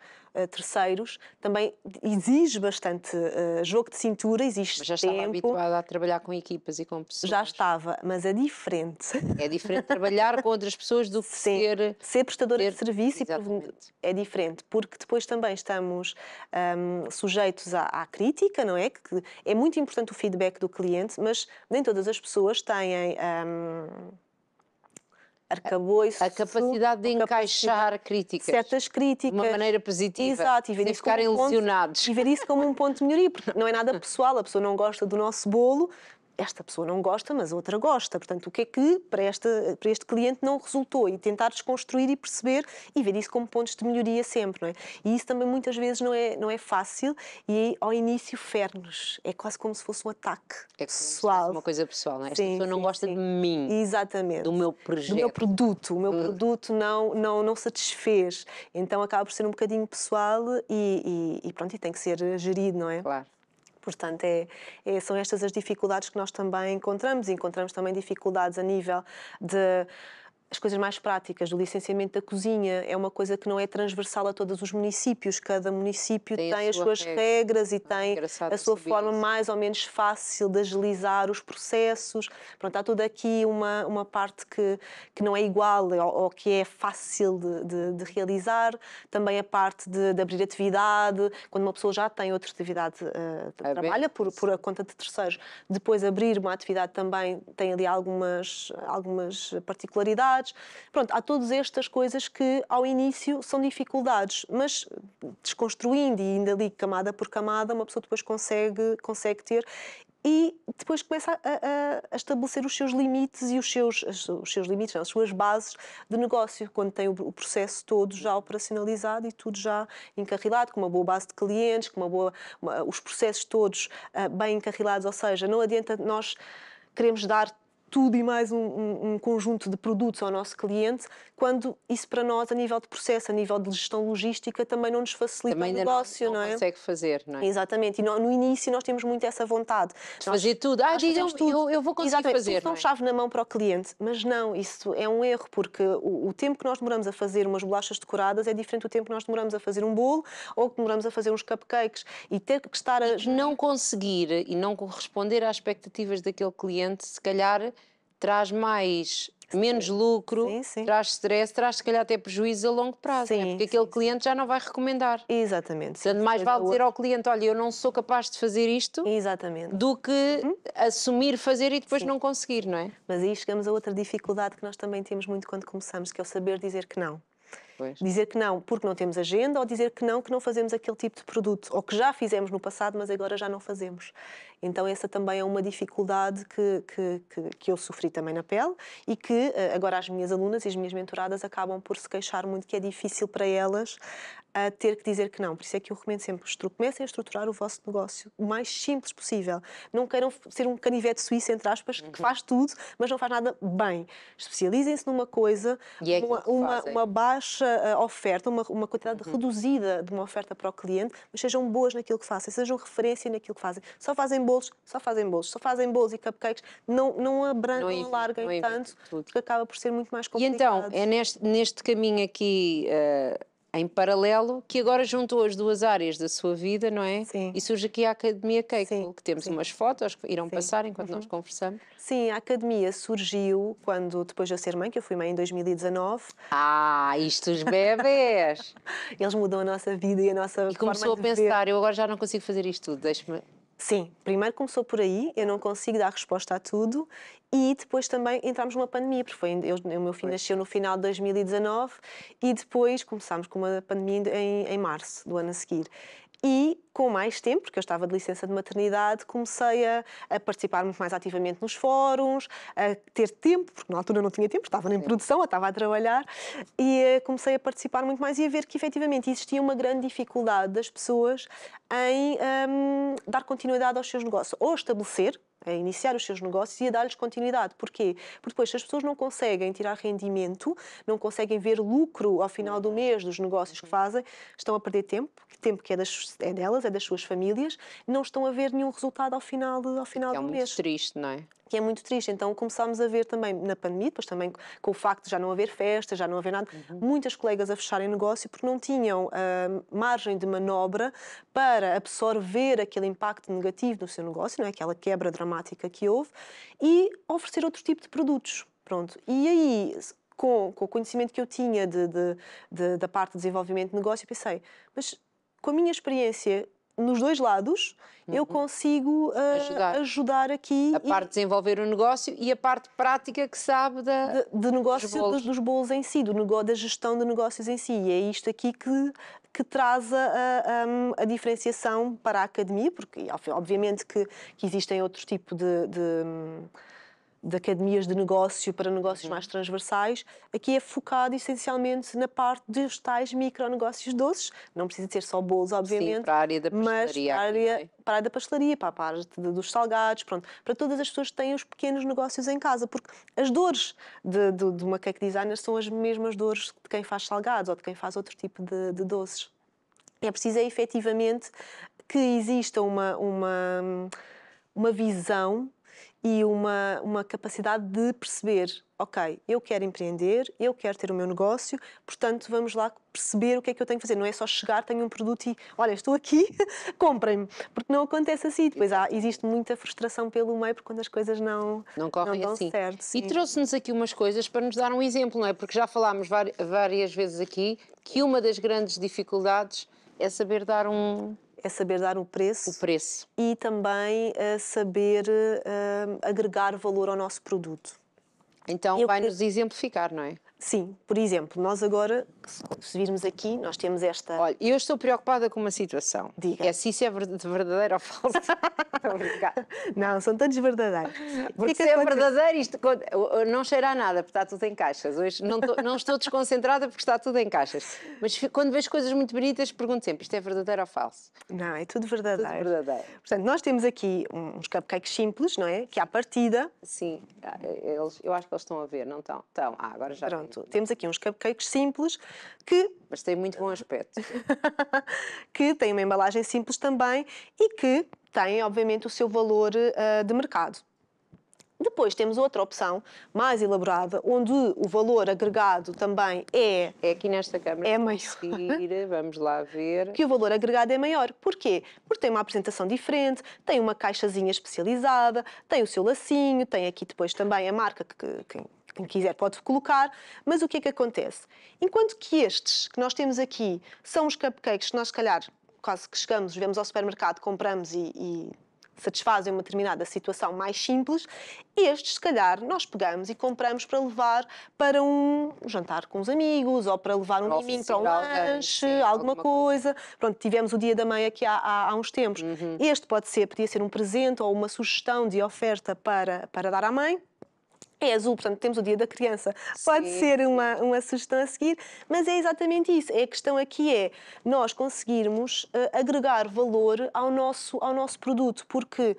S3: terceiros também exige bastante jogo de cintura, exige
S1: Mas já
S3: tempo.
S1: estava habituada a trabalhar com equipas e com pessoas.
S3: Já estava, mas é diferente.
S1: É diferente trabalhar com outras pessoas do que
S3: ser prestadora de serviço.
S1: Exatamente.
S3: É diferente, porque depois também estamos sujeitos à crítica, não é? Que é muito importante o feedback do cliente, mas nem todas as pessoas têm arcabouço,
S1: a capacidade de encaixar críticas.
S3: Certas críticas.
S1: De uma maneira positiva.
S3: Exato, e ver
S1: sem
S3: isso
S1: ficarem lesionados.
S3: E ver isso como um ponto de melhoria, porque não é nada pessoal, a pessoa não gosta do nosso bolo, esta pessoa não gosta, mas a outra gosta. Portanto, o que é que para este cliente não resultou? E tentar desconstruir e perceber e ver isso como pontos de melhoria sempre, não é? E isso também muitas vezes não é fácil e ao início fere-nos. É quase como se fosse um ataque pessoal.
S1: Uma coisa pessoal, não é? Esta pessoa não gosta de mim.
S3: Exatamente.
S1: Do meu projeto.
S3: Do meu produto. O meu produto não satisfez. Então acaba por ser um bocadinho pessoal e pronto, e tem que ser gerido, não é?
S1: Claro.
S3: Portanto, são estas as dificuldades que nós também encontramos. E encontramos também dificuldades a nível de... As coisas mais práticas do licenciamento da cozinha é uma coisa que não é transversal a todos os municípios. Cada município tem as suas regras e tem a sua forma mais ou menos fácil de agilizar os processos. Pronto, há tudo aqui uma parte que não é igual ou que é fácil de realizar. Também a parte de abrir atividade, quando uma pessoa já tem outra atividade, trabalha por a conta de terceiros. Depois abrir uma atividade também tem ali algumas particularidades. Pronto, há todas estas coisas que ao início são dificuldades, mas desconstruindo e indo ali camada por camada, uma pessoa depois consegue ter e depois começa a estabelecer os seus limites e os seus limites, não, as suas bases de negócio, quando tem o processo todo já operacionalizado e tudo já encarrilado, com uma boa base de clientes, com os processos todos bem encarrilados, ou seja, não adianta nós queremos dar tudo e mais um conjunto de produtos ao nosso cliente, quando isso para nós, a nível de processo, a nível de gestão logística, também não nos facilita o negócio, não é?
S1: Consegue fazer, não é?
S3: Exatamente, e no início nós temos muito essa vontade.
S1: De fazer tudo. Eu vou conseguir fazer,
S3: não é? Chave na mão para o cliente, mas não, isso é um erro, porque o tempo que nós demoramos a fazer umas bolachas decoradas é diferente do tempo que nós demoramos a fazer um bolo ou que demoramos a fazer uns cupcakes e ter que estar a...
S1: Não conseguir e não corresponder às expectativas daquele cliente, se calhar traz menos lucro, traz stress, traz se calhar até prejuízo a longo prazo, porque aquele cliente já não vai recomendar.
S3: Exatamente.
S1: Portanto, mais vale dizer ao cliente, olha, eu não sou capaz de fazer isto, do que assumir fazer e depois não conseguir, não é?
S3: Mas aí chegamos a outra dificuldade que nós também temos muito quando começamos, que é o saber dizer que não.
S1: Pois.
S3: Dizer que não porque não temos agenda ou dizer que não fazemos aquele tipo de produto ou que já fizemos no passado, mas agora já não fazemos. Então essa também é uma dificuldade que eu sofri também na pele e que agora as minhas alunas e as minhas mentoradas acabam por se queixar muito que é difícil para elas ter que dizer que não. Por isso é que eu recomendo sempre comecem a estruturar o vosso negócio o mais simples possível. Não queiram ser um canivete suíço, entre aspas, que faz tudo, mas não faz nada bem. Especializem-se numa coisa, uma baixa oferta, uma quantidade reduzida de uma oferta para o cliente, mas sejam boas naquilo que fazem, sejam referência naquilo que fazem. Só fazem bolos e cupcakes, não alarguem tanto, porque acaba por ser muito mais complicado.
S1: E então, é neste caminho aqui... em paralelo, que agora juntou as duas áreas da sua vida, não é?
S3: Sim.
S1: E surge aqui a Academia Cakeful, que temos umas fotos que irão passar enquanto nós conversamos.
S3: Sim, a Academia surgiu depois de eu ser mãe, que eu fui mãe em 2019.
S1: Isto os bebés!
S3: Eles mudam a nossa vida e a nossa forma de ver. E
S1: começou a pensar, eu agora já não consigo fazer isto tudo, deixe-me...
S3: Sim, primeiro começou por aí, eu não consigo dar resposta a tudo e depois também entramos numa pandemia, porque o meu filho nasceu no final de 2019 e depois começámos com uma pandemia em março do ano a seguir. E com mais tempo, porque eu estava de licença de maternidade, comecei a participar muito mais ativamente nos fóruns, a ter tempo, porque na altura não tinha tempo, estava em produção, estava a trabalhar, e comecei a participar muito mais e a ver que efetivamente existia uma grande dificuldade das pessoas em dar continuidade aos seus negócios, ou estabelecer a iniciar os seus negócios e a dar-lhes continuidade. Porquê? Porque depois, se as pessoas não conseguem tirar rendimento, não conseguem ver lucro ao final do mês dos negócios que fazem, estão a perder tempo que é delas, é das suas famílias, não estão a ver nenhum resultado ao final do mês.
S1: É muito triste, não é?
S3: Que é muito triste. Então começámos a ver também na pandemia, depois também com o facto de já não haver festas, já não haver nada, muitas colegas a fecharem negócio porque não tinham margem de manobra para absorver aquele impacto negativo no seu negócio, não é? Aquela quebra dramática que houve, e oferecer outro tipo de produtos. Pronto. E aí, com o conhecimento que eu tinha da parte de desenvolvimento de negócio, pensei, mas com a minha experiência nos dois lados, eu consigo ajudar aqui.
S1: A parte de desenvolver o negócio e a parte prática que sabe
S3: de negócio, dos bolos em si, da gestão de negócios em si. E é isto aqui que traz a diferenciação para a academia, porque obviamente que existem outros tipos de academias de negócio para negócios mais transversais. Aqui é focado essencialmente na parte dos tais micronegócios doces. Não precisa ser só bolos, obviamente.
S1: Sim, para a área da pastelaria.
S3: Mas para a área da pastelaria, para a parte dos salgados, pronto. Para todas as pessoas que têm os pequenos negócios em casa. Porque as dores de uma cake designer são as mesmas dores de quem faz salgados ou de quem faz outro tipo de doces. É preciso efetivamente que exista uma visão e uma capacidade de perceber, ok, eu quero empreender, eu quero ter o meu negócio, portanto vamos lá perceber o que é que eu tenho que fazer. Não é só chegar, tenho um produto e, olha, estou aqui, comprem-me. Porque não acontece assim. Depois existe muita frustração pelo meio, porque quando as coisas não
S1: correm
S3: dão
S1: assim.
S3: certo. Sim.
S1: E trouxe-nos aqui umas coisas para nos dar um exemplo, não é? Porque já falámos várias vezes aqui que uma das grandes dificuldades é saber dar
S3: o preço.
S1: O preço.
S3: E também saber agregar valor ao nosso produto.
S1: Então vai-nos exemplificar, não é?
S3: Sim, por exemplo, nós agora, se virmos aqui, nós temos esta...
S1: Olha, eu estou preocupada com uma situação.
S3: Diga.
S1: É se isso é verdadeiro ou falso.
S3: Não, são todos verdadeiros.
S1: Porque se é verdadeiro, isto não cheira a nada, porque está tudo em caixas. Hoje não estou desconcentrada porque está tudo em caixas. Mas quando vejo coisas muito bonitas, pergunto sempre, isto é verdadeiro ou falso?
S3: Não, é tudo verdadeiro.
S1: Tudo verdadeiro.
S3: Portanto, nós temos aqui uns cupcakes simples, não é? Que à partida...
S1: Sim, eu acho que eles estão a ver, não estão? Estão. Agora já.
S3: Pronto, temos aqui uns cupcakes simples que...
S1: Mas têm muito bom aspecto.
S3: que têm uma embalagem simples também e que têm, obviamente, o seu valor de mercado. Depois temos outra opção mais elaborada, onde o valor agregado também é
S1: aqui nesta câmara.
S3: É maior.
S1: Vamos lá ver.
S3: Que o valor agregado é maior. Porquê? Porque tem uma apresentação diferente, tem uma caixazinha especializada, tem o seu lacinho, tem aqui depois também a marca que quem quiser pode colocar, mas o que é que acontece? Enquanto que estes que nós temos aqui são os cupcakes que nós, se calhar, quase que chegamos, vemos ao supermercado, compramos e satisfazem uma determinada situação mais simples, estes, se calhar, nós pegamos e compramos para levar para um jantar com os amigos ou para levar um miminho para um lanche, alguma coisa. Pronto, tivemos o Dia da Mãe aqui há uns tempos. Este podia ser um presente ou uma sugestão de oferta para dar à mãe. É azul, portanto, temos o Dia da Criança. Pode ser uma sugestão a seguir, mas é exatamente isso. A questão aqui é nós conseguirmos agregar valor ao nosso produto, porque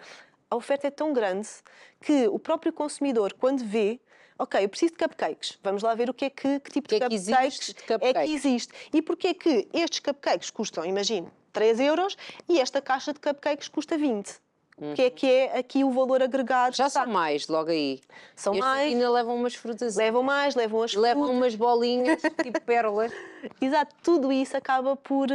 S3: a oferta é tão grande que o próprio consumidor, quando vê, ok, eu preciso de cupcakes, vamos lá ver que tipo de cupcakes é que existe. E porquê é que estes cupcakes custam, imagine, 3 euros e esta caixa de cupcakes custa 20? Que é aqui o valor agregado.
S1: Já são mais, logo aí.
S3: São mais.
S1: Ainda levam umas frutas.
S3: Levam mais, levam as
S1: Levam umas bolinhas, tipo pérolas.
S3: Exato, tudo isso acaba por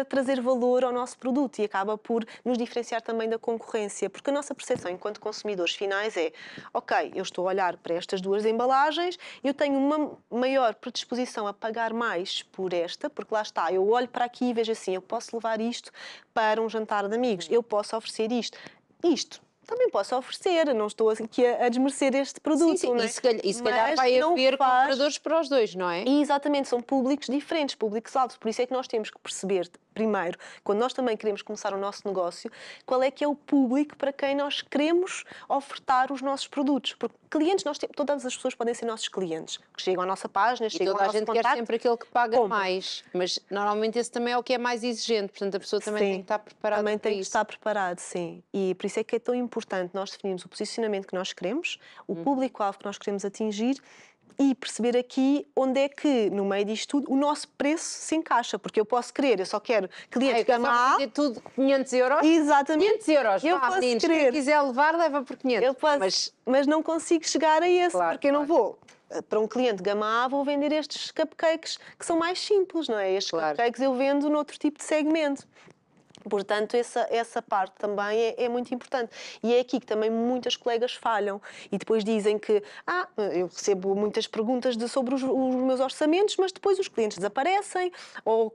S3: trazer valor ao nosso produto e acaba por nos diferenciar também da concorrência, porque a nossa percepção enquanto consumidores finais é, ok, eu estou a olhar para estas duas embalagens, eu tenho uma maior predisposição a pagar mais por esta, porque lá está, eu olho para aqui e vejo assim, eu posso levar isto para um jantar de amigos, eu posso oferecer isto também posso oferecer, não estou aqui a desmerecer este produto.
S1: Sim,
S3: não é?
S1: E se calhar vai haver compradores para os dois, não é?
S3: E exatamente, são públicos diferentes, públicos altos, por isso é que nós temos que perceber primeiro, quando nós também queremos começar o nosso negócio, qual é que é o público para quem nós queremos ofertar os nossos produtos. Porque clientes, todas as pessoas podem ser nossos clientes, que chegam à nossa página,
S1: E
S3: chegam ao
S1: toda a
S3: nosso
S1: gente quer
S3: contacto.
S1: sempre aquele que paga
S3: compra.
S1: mais, mas normalmente esse também é o que é mais exigente, portanto a pessoa também
S3: Sim,
S1: tem que estar preparada
S3: também
S1: para
S3: tem que
S1: isso.
S3: estar preparado, sim. E por isso é que é tão importante nós definirmos o posicionamento que nós queremos, o público-alvo que nós queremos atingir e perceber aqui onde é que, no meio disto tudo, o nosso preço se encaixa. Porque eu posso querer, eu só quero clientes gama A.
S1: Fazer tudo 500 euros?
S3: Exatamente.
S1: 500 euros,
S3: Eu
S1: vá,
S3: posso
S1: meninos,
S3: querer.
S1: quem quiser levar, leva por 500.
S3: Eu posso, mas não consigo chegar a esse,
S1: Claro,
S3: porque eu não vou. Para um cliente gama A, vou vender estes cupcakes que são mais simples, não é? Estes cupcakes eu vendo noutro tipo de segmento. Portanto, essa parte também é muito importante. E é aqui que também muitas colegas falham. E depois dizem que eu recebo muitas perguntas sobre os meus orçamentos, mas depois os clientes desaparecem, ou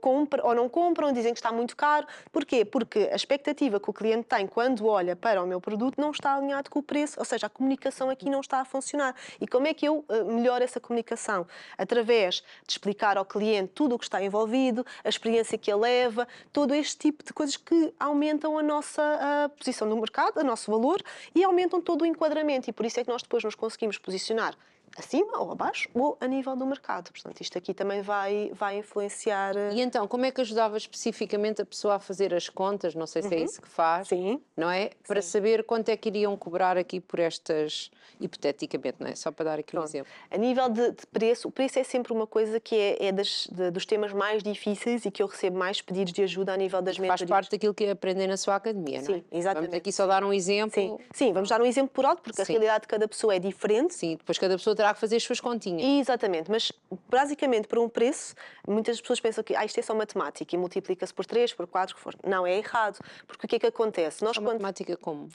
S3: não compram, dizem que está muito caro. Porquê? Porque a expectativa que o cliente tem quando olha para o meu produto não está alinhado com o preço, ou seja, a comunicação aqui não está a funcionar. E como é que eu melhoro essa comunicação? Através de explicar ao cliente tudo o que está envolvido, a experiência que ele leva, todo este tipo de coisas que aumentam a nossa posição no mercado, o nosso valor e aumentam todo o enquadramento. E por isso é que nós depois nos conseguimos posicionar acima ou abaixo ou a nível do mercado. Portanto, isto aqui também vai influenciar.
S1: E então, como é que ajudava especificamente a pessoa a fazer as contas? Não sei se é isso que faz.
S3: Sim.
S1: Não é? Para saber quanto é que iriam cobrar aqui por estas, hipoteticamente, não é? Só para dar aqui um exemplo.
S3: A nível de preço, o preço é sempre uma coisa que é dos temas mais difíceis e que eu recebo mais pedidos de ajuda a nível das mentorias.
S1: Faz parte daquilo que aprendem na sua academia, não é?
S3: Sim, exatamente.
S1: Vamos aqui só dar um exemplo.
S3: Sim, vamos dar um exemplo por alto, porque a realidade de cada pessoa é diferente.
S1: Sim, depois cada pessoa terá que fazer as suas continhas.
S3: Exatamente, mas basicamente para um preço, muitas pessoas pensam que isto é só matemática e multiplica-se por 3, por 4, que for. Não, é errado. Porque o que é que acontece?
S1: Nós matemática como?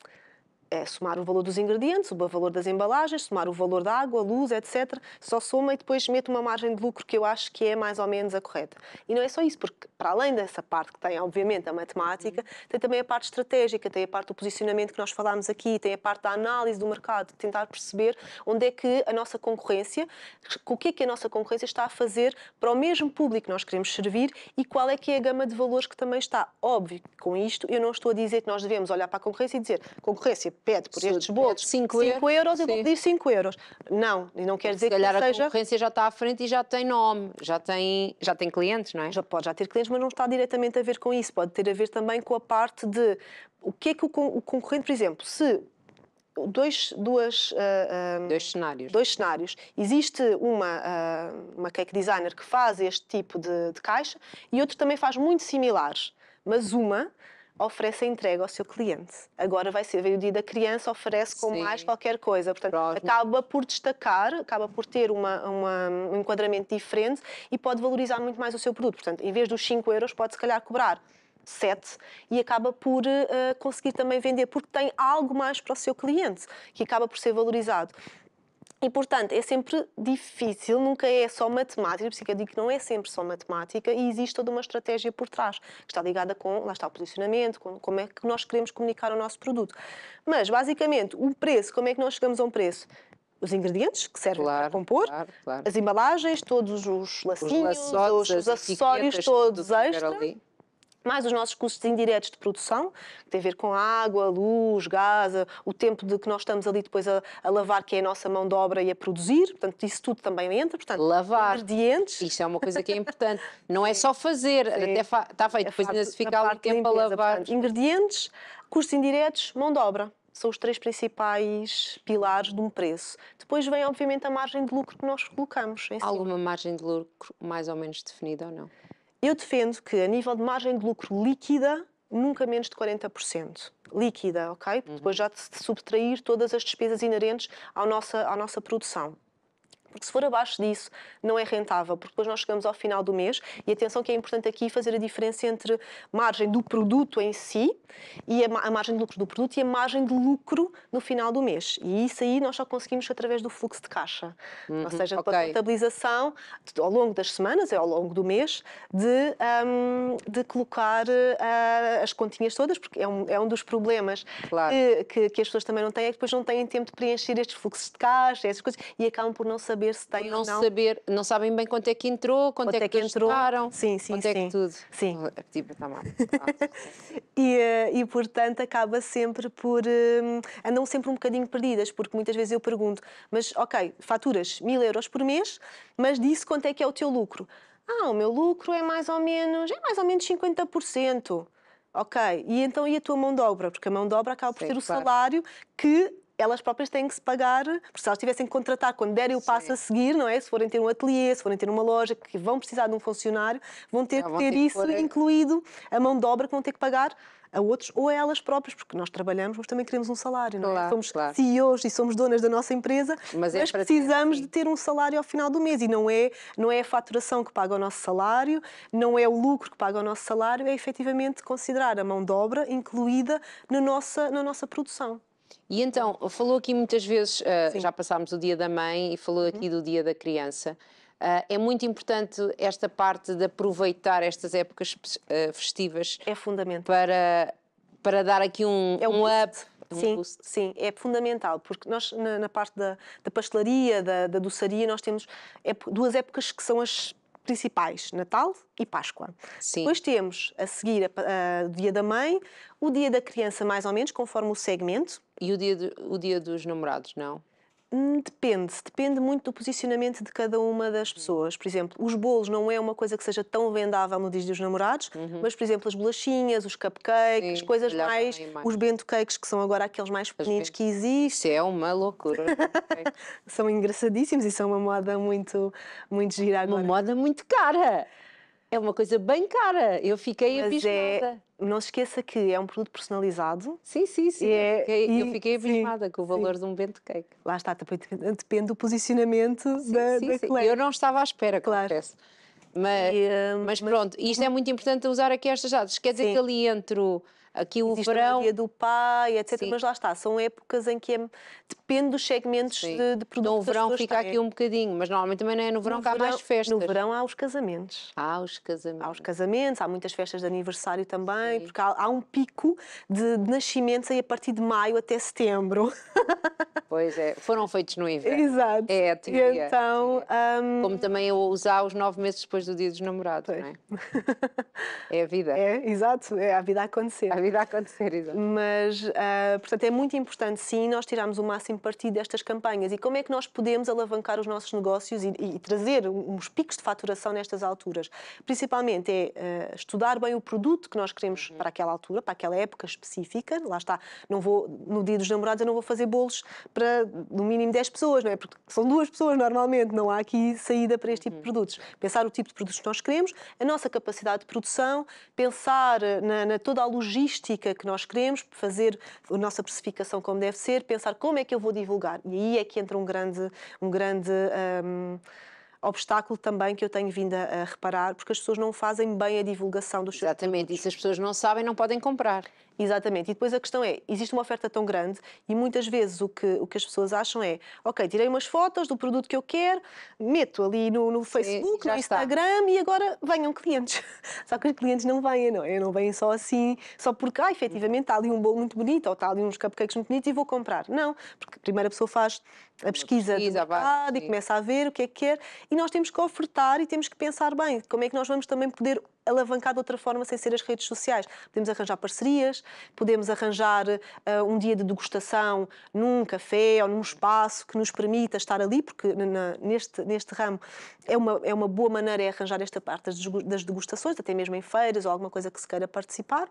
S3: É somar o valor dos ingredientes, o valor das embalagens, somar o valor da água, luz, etc. Só soma e depois mete uma margem de lucro que eu acho que é mais ou menos a correta. E não é só isso, porque para além dessa parte que tem, obviamente, a matemática, tem também a parte estratégica, tem a parte do posicionamento que nós falámos aqui, tem a parte da análise do mercado, de tentar perceber onde é que a nossa concorrência, o que é que a nossa concorrência está a fazer para o mesmo público que nós queremos servir e qual é que é a gama de valores que também está. Óbvio que com isto eu não estou a dizer que nós devemos olhar para a concorrência e dizer concorrência pede por estes bolos 5 euros, eu vou pedir 5 euros. Não, e não quer dizer que
S1: seja... Se calhar a
S3: seja...
S1: concorrência já está à frente e já tem nome, já tem clientes, não é?
S3: Pode já ter clientes, mas não está diretamente a ver com isso. Pode ter a ver também com a parte de o que é que o concorrente, por exemplo, se dois cenários. Existe uma cake designer que faz este tipo de caixa e outro também faz muito similares, mas uma oferece a entrega ao seu cliente. Agora veio o dia da criança, oferece com mais qualquer coisa. Portanto, acaba por destacar, acaba por ter um enquadramento diferente e pode valorizar muito mais o seu produto. Portanto, em vez dos 5 euros, pode se calhar cobrar 7 e acaba por conseguir também vender, porque tem algo mais para o seu cliente, que acaba por ser valorizado. E, portanto, é sempre difícil, nunca é só matemática, por isso que eu digo que não é sempre só matemática e existe toda uma estratégia por trás, que está ligada com, lá está, o posicionamento, com como é que nós queremos comunicar o nosso produto. Mas, basicamente, o preço, como é que nós chegamos a um preço? Os ingredientes, que servem para compor, as embalagens, todos os lacinhos, os acessórios todos extra, mais os nossos custos indiretos de produção, que tem a ver com água, luz, gás, o tempo de que nós estamos ali depois a lavar, que é a nossa mão de obra e a produzir, portanto, isso tudo também entra. Portanto,
S1: lavar.
S3: Ingredientes.
S1: Isto é uma coisa que é importante. Não é só fazer, até está feito, depois ainda se fica ali tempo a lavar.
S3: Portanto, ingredientes, custos indiretos, mão de obra. São os 3 principais pilares de um preço. Depois vem, obviamente, a margem de lucro que nós colocamos.
S1: Alguma margem de lucro mais ou menos definida ou não?
S3: Eu defendo que, a nível de margem de lucro líquida, nunca menos de 40%. Líquida, ok? Depois já de subtrair todas as despesas inerentes à nossa produção. Porque se for abaixo disso, não é rentável, porque depois nós chegamos ao final do mês e atenção que é importante aqui fazer a diferença entre margem do produto em si e a margem de lucro do produto e a margem de lucro no final do mês. E isso aí nós só conseguimos através do fluxo de caixa. Ou seja, com a contabilização ao longo das semanas, ao longo do mês, de colocar as continhas todas, porque é um dos problemas que as pessoas também não têm, é que depois não têm tempo de preencher estes fluxos de caixa, essas coisas, e acabam por não saber saber se tem ou não.
S1: Não sabem bem quanto é que entrou, quanto é que gastaram,
S3: sim,
S1: quanto é que tudo.
S3: Sim.
S1: Tipo, tá mal.
S3: E, portanto, acaba sempre por... andam sempre um bocadinho perdidas, porque muitas vezes eu pergunto, mas, ok, faturas 1000 euros por mês, mas disso quanto é que é o teu lucro? O meu lucro é mais ou menos 50%. Ok, e então e a tua mão de obra? Porque a mão de obra acaba por ser o salário que elas próprias têm que se pagar, porque se elas tivessem que contratar quando derem o passo a seguir, não é? Se forem ter um ateliê, se forem ter uma loja, que vão precisar de um funcionário, vão ter que ter isso incluído, a mão de obra que vão ter que pagar a outros ou a elas próprias, porque nós trabalhamos, mas também queremos um salário, não é? Somos CEOs e somos donas da nossa empresa, mas precisamos de ter um salário ao final do mês e não é a faturação que paga o nosso salário, não é o lucro que paga o nosso salário, é efetivamente considerar a mão de obra incluída na nossa produção.
S1: E então, falou aqui muitas vezes, já passámos o Dia da Mãe e falou aqui do Dia da Criança. É muito importante esta parte de aproveitar estas épocas festivas.
S3: É fundamental.
S1: Para dar aqui um up.
S3: Sim, é fundamental, porque nós na parte da pastelaria, da doçaria, nós temos duas épocas que são as principais, Natal e Páscoa.
S1: Sim.
S3: Depois temos a seguir o Dia da Mãe, o Dia da Criança mais ou menos, conforme o segmento.
S1: E o dia dos namorados, não?
S3: Depende muito do posicionamento de cada uma das pessoas. Por exemplo, os bolos não é uma coisa que seja tão vendável no Dia dos Namorados, mas, por exemplo, as bolachinhas, os cupcakes, coisas mais, os bento cakes, que são agora aqueles mais pequeninos que existem.
S1: Isso é uma loucura.
S3: São engraçadíssimos e são uma moda muito, muito gira agora.
S1: Uma moda muito cara. É uma coisa bem cara. Eu fiquei abismada.
S3: Não se esqueça que é um produto personalizado.
S1: Sim. Eu fiquei abismada com o valor de um bento cake.
S3: Lá está, depende do posicionamento da colega.
S1: Eu não estava à espera, confesso. Mas pronto, isto é muito importante usar aqui estas datas. Quer dizer que ali entre o verão...
S3: o Dia do Pai, etc. Mas lá está, são épocas em que depende dos segmentos de produtos.
S1: Então o verão fica aqui um bocadinho, mas normalmente também não é no verão que há mais festas.
S3: No verão há os casamentos.
S1: Há os
S3: casamentos, há muitas festas de aniversário também, porque há um pico de nascimentos aí a partir de maio até setembro.
S1: Pois é, foram feitos no inverno.
S3: Exato.
S1: É a teoria.
S3: Então,
S1: como também eu usar os 9 meses depois do Dia dos Namorados, não é? É a vida.
S3: Exato, é a vida a acontecer.
S1: A vida a acontecer, exato.
S3: Mas, portanto, é muito importante, sim, nós tirarmos o máximo partido destas campanhas. E como é que nós podemos alavancar os nossos negócios e trazer uns picos de faturação nestas alturas? Principalmente é estudar bem o produto que nós queremos para aquela altura, para aquela época específica. Lá está, no Dia dos Namorados eu não vou fazer bolos para no mínimo 10 pessoas, não é? Porque são 2 pessoas normalmente, não há aqui saída para este tipo de produtos. Pensar o tipo de produtos que nós queremos, a nossa capacidade de produção, pensar na toda a logística que nós queremos, fazer a nossa precificação como deve ser, pensar como é que eu vou divulgar. E aí é que entra um grande obstáculo também que eu tenho vindo a reparar, porque as pessoas não fazem bem a divulgação dos seus produtos.
S1: Exatamente, e se as pessoas não sabem, não podem comprar.
S3: Exatamente, e depois a questão é, existe uma oferta tão grande e muitas vezes o que as pessoas acham é, ok, tirei umas fotos do produto que eu quero, meto ali no Facebook, no Instagram e agora venham clientes. Só que os clientes não vêm, não é? Não vêm só assim, só porque, efetivamente, está ali um bolo muito bonito ou está ali uns cupcakes muito bonitos e vou comprar. Não, porque a primeira pessoa faz a pesquisa do mercado e começa a ver o que é que quer e nós temos que ofertar e temos que pensar bem como é que nós vamos também poder alavancar de outra forma sem ser as redes sociais. Podemos arranjar parcerias, podemos arranjar um dia de degustação num café ou num espaço que nos permita estar ali, porque neste ramo é uma boa maneira arranjar esta parte das degustações, até mesmo em feiras ou alguma coisa que se queira participar.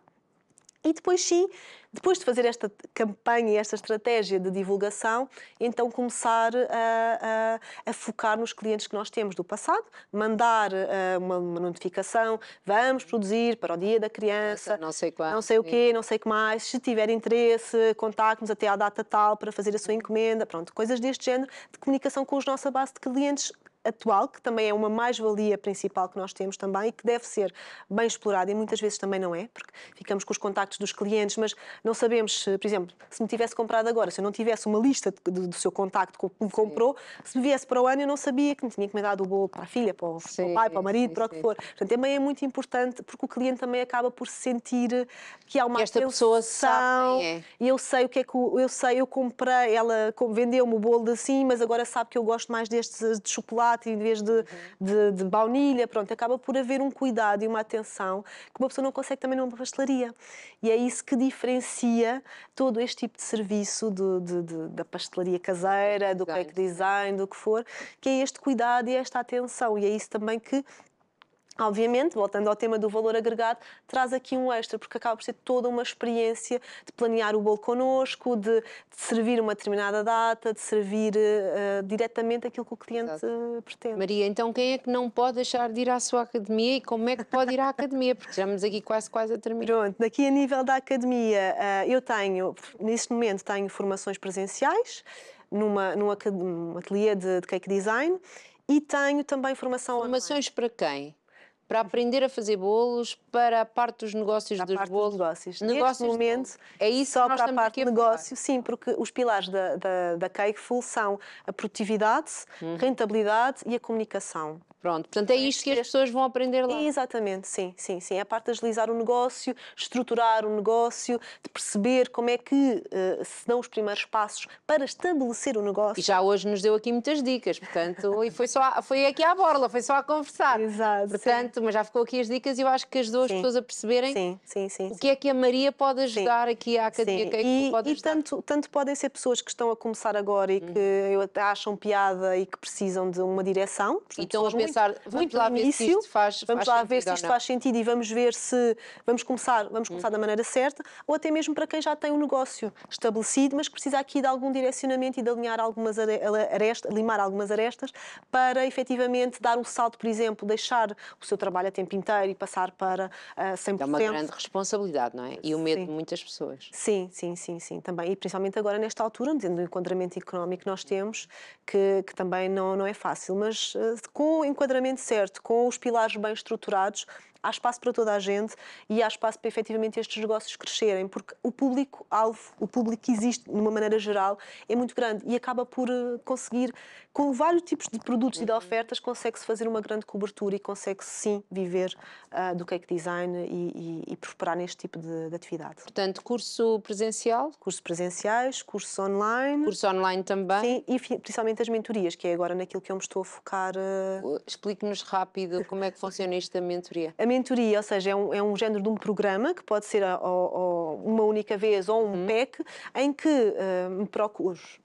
S3: E depois sim, depois de fazer esta campanha e esta estratégia de divulgação, então começar a focar nos clientes que nós temos do passado, mandar uma notificação, vamos produzir para o Dia da Criança,
S1: não sei qual,
S3: não sei o quê, não sei o que mais, se tiver interesse, contacte-nos até à data tal para fazer a sua encomenda, pronto, coisas deste género, de comunicação com a nossa base de clientes atual, que também é uma mais-valia principal que nós temos também e que deve ser bem explorada, e muitas vezes também não é, porque ficamos com os contactos dos clientes, mas não sabemos, por exemplo, se me tivesse comprado agora, se eu não tivesse uma lista do seu contacto que me comprou, se me viesse para o ano eu não sabia que me tinha encomendado o bolo para a filha, para o pai, para o marido, para o que for. Portanto, também é muito importante, porque o cliente também acaba por sentir que há uma
S1: esta pessoa sabe quem é.
S3: E eu sei o que é que eu comprei, ela vendeu-me o bolo assim, mas agora sabe que eu gosto mais deste de chocolate em vez de baunilha. Pronto, acaba por haver um cuidado e uma atenção que uma pessoa não consegue também numa pastelaria. E é isso que diferencia todo este tipo de serviço da pastelaria caseira, do cake design, do que for, que é este cuidado e esta atenção. E é isso também que, obviamente, voltando ao tema do valor agregado, traz aqui um extra, porque acaba por ser toda uma experiência de planear o bolo connosco, de servir uma determinada data, de servir diretamente aquilo que o cliente pretende.
S1: Maria, então quem é que não pode deixar de ir à sua academia e como é que pode ir à academia? Porque estamos aqui quase a terminar.
S3: Pronto, daqui a nível da academia, eu neste momento, tenho formações presenciais num ateliê de cake design e tenho também formações
S1: online. Para quem? Para aprender a fazer bolos, para a parte dos negócios dos bolos.
S3: Neste momento,
S1: é isso
S3: só
S1: que nós
S3: para a parte de negócio,
S1: falar.
S3: sim, porque os pilares da Cakeful são a produtividade, rentabilidade e a comunicação.
S1: Pronto, portanto é isto que as pessoas vão aprender lá.
S3: Exatamente, sim. É a parte de agilizar o negócio, estruturar o negócio, de perceber como é que se dão os primeiros passos para estabelecer o negócio.
S1: E já hoje nos deu aqui muitas dicas, portanto, e foi aqui à borla, foi só a conversar.
S3: Exato.
S1: Portanto, mas já ficou aqui as dicas e eu acho que ajudou as pessoas a perceberem o que é que a Maria pode ajudar aqui à Academia Cake.
S3: E tanto podem ser pessoas que estão a começar agora e que até acham piada e que precisam de uma direção. Portanto,
S1: e estão a pensar, vamos lá ver se isto faz
S3: sentido e vamos ver se vamos começar da maneira certa, ou até mesmo para quem já tem um negócio estabelecido, mas que precisa aqui de algum direcionamento e de alinhar limar algumas arestas para efetivamente dar o salto, por exemplo, deixar o seu trabalho a tempo inteiro e passar para 100%.
S1: É uma grande responsabilidade, não é? E o medo de muitas pessoas.
S3: Sim, também. E principalmente agora nesta altura, dentro do enquadramento económico que nós temos, que também não é fácil, mas com o enquadramento certo, com os pilares bem estruturados, há espaço para toda a gente e há espaço para efetivamente estes negócios crescerem, porque o público-alvo, o público que existe de uma maneira geral, é muito grande e acaba por conseguir, com vários tipos de produtos e de ofertas, consegue-se fazer uma grande cobertura e consegue-se sim viver do cake design e prosperar neste tipo de atividade.
S1: Portanto, curso presencial?
S3: Cursos presenciais, cursos online.
S1: Curso online também?
S3: Sim, e principalmente as mentorias, que é agora naquilo que eu me estou a focar.
S1: Explique-nos rápido como é que funciona isto da mentoria.
S3: A mentoria, ou seja, é um género de um programa que pode ser uma única vez ou um PEC, em que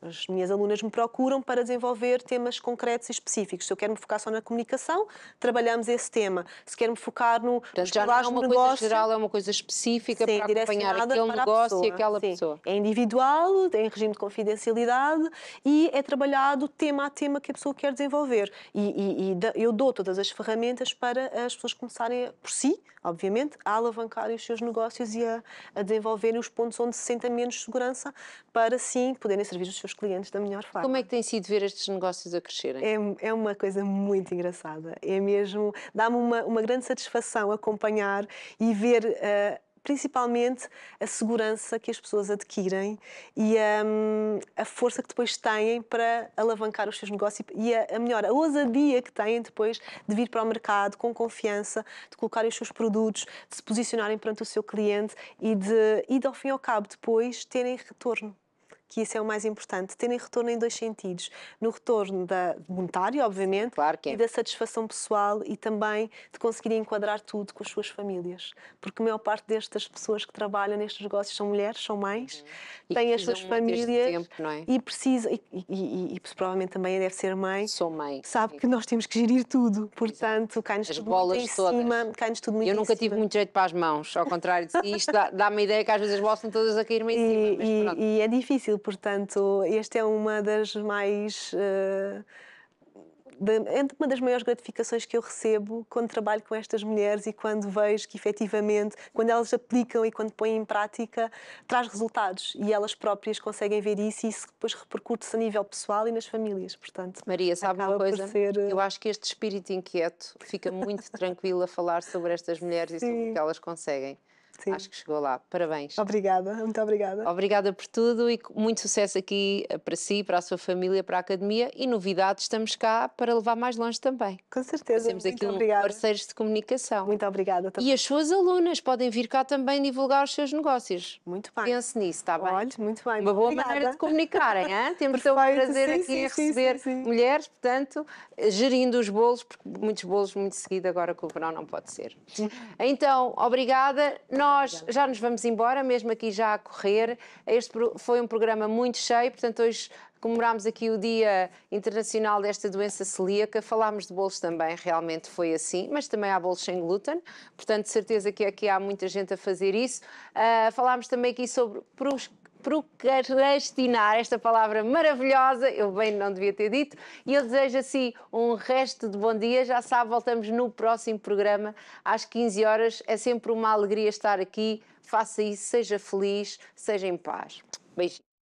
S3: as minhas alunas me procuram para desenvolver temas concretos e específicos. Se eu quero me focar só na comunicação, trabalhamos esse tema. Se quero me focar nos pilares do negócio...
S1: Uma coisa geral, é uma coisa específica para acompanhar aquele negócio e aquela pessoa.
S3: É individual, é em regime de confidencialidade e é trabalhado tema a tema que a pessoa quer desenvolver. E eu dou todas as ferramentas para as pessoas começarem por si, obviamente, a alavancarem os seus negócios e a desenvolverem os pontos onde se sentem menos segurança para, sim, poderem servir os seus clientes da melhor forma.
S1: Como é que tem sido ver estes negócios a crescerem?
S3: É uma coisa muito engraçada. É mesmo, dá-me uma grande satisfação acompanhar e ver... principalmente a segurança que as pessoas adquirem e a força que depois têm para alavancar os seus negócios e a ousadia que têm depois de vir para o mercado com confiança, de colocarem os seus produtos, de se posicionarem perante o seu cliente e de ao fim e ao cabo, depois terem retorno. Que isso é o mais importante, terem retorno em dois sentidos. No retorno monetário, obviamente,
S1: claro que é.
S3: E da satisfação pessoal e também de conseguirem enquadrar tudo com as suas famílias. Porque a maior parte destas pessoas que trabalham nestes negócios são mulheres, são mães, têm as suas famílias
S1: tempo, não é?
S3: E precisam, e provavelmente também deve ser mãe,
S1: sou mãe.
S3: Sabe que nós temos que gerir tudo, portanto, cai-nos tudo muito em cima. Cai-nos tudo muito
S1: Eu nunca tive muito jeito para as mãos, ao contrário de si, isto dá-me a ideia que às vezes as bolas estão todas a cair-me em cima.
S3: E é difícil. Portanto, este é uma das mais é uma das maiores gratificações que eu recebo quando trabalho com estas mulheres e quando vejo que, efetivamente, quando elas aplicam e quando põem em prática, traz resultados e elas próprias conseguem ver isso e isso depois repercute-se a nível pessoal e nas famílias, portanto.
S1: Maria, sabe uma
S3: acaba por
S1: coisa?
S3: ser,
S1: Eu acho que este espírito inquieto fica muito tranquilo a falar sobre estas mulheres e sobre o
S3: Sim.
S1: que elas conseguem.
S3: Sim.
S1: Acho que chegou lá. Parabéns.
S3: Obrigada, muito obrigada.
S1: Obrigada por tudo e muito sucesso aqui para si, para a sua família, para a Academia e novidades, estamos cá para levar mais longe também.
S3: Com certeza,
S1: Temos aqui
S3: muito obrigada.
S1: parceiros de comunicação.
S3: Muito obrigada também.
S1: E as suas alunas podem vir cá também divulgar os seus negócios.
S3: Muito bem.
S1: Pense nisso, está bem?
S3: Olha, muito bem.
S1: Uma boa
S3: Obrigada.
S1: maneira de comunicarem, hein? Temos então o
S3: Perfeito,
S1: prazer
S3: sim,
S1: aqui
S3: sim,
S1: em
S3: sim,
S1: receber
S3: sim, sim.
S1: mulheres, portanto, gerindo os bolos, porque muitos bolos muito seguido agora com o verão não pode ser. Então, obrigada. Nós já nos vamos embora, mesmo aqui já a correr. Este foi um programa muito cheio, portanto, hoje comemorámos aqui o Dia Internacional desta doença celíaca, falámos de bolos também, realmente foi assim, mas também há bolos sem glúten, portanto, de certeza que aqui há muita gente a fazer isso. Falámos também aqui sobre procrastinar, esta palavra maravilhosa, eu bem não devia ter dito, e eu desejo assim um resto de bom dia, já sabe, voltamos no próximo programa, às 15 horas, é sempre uma alegria estar aqui, faça isso, seja feliz, seja em paz. Beijinhos.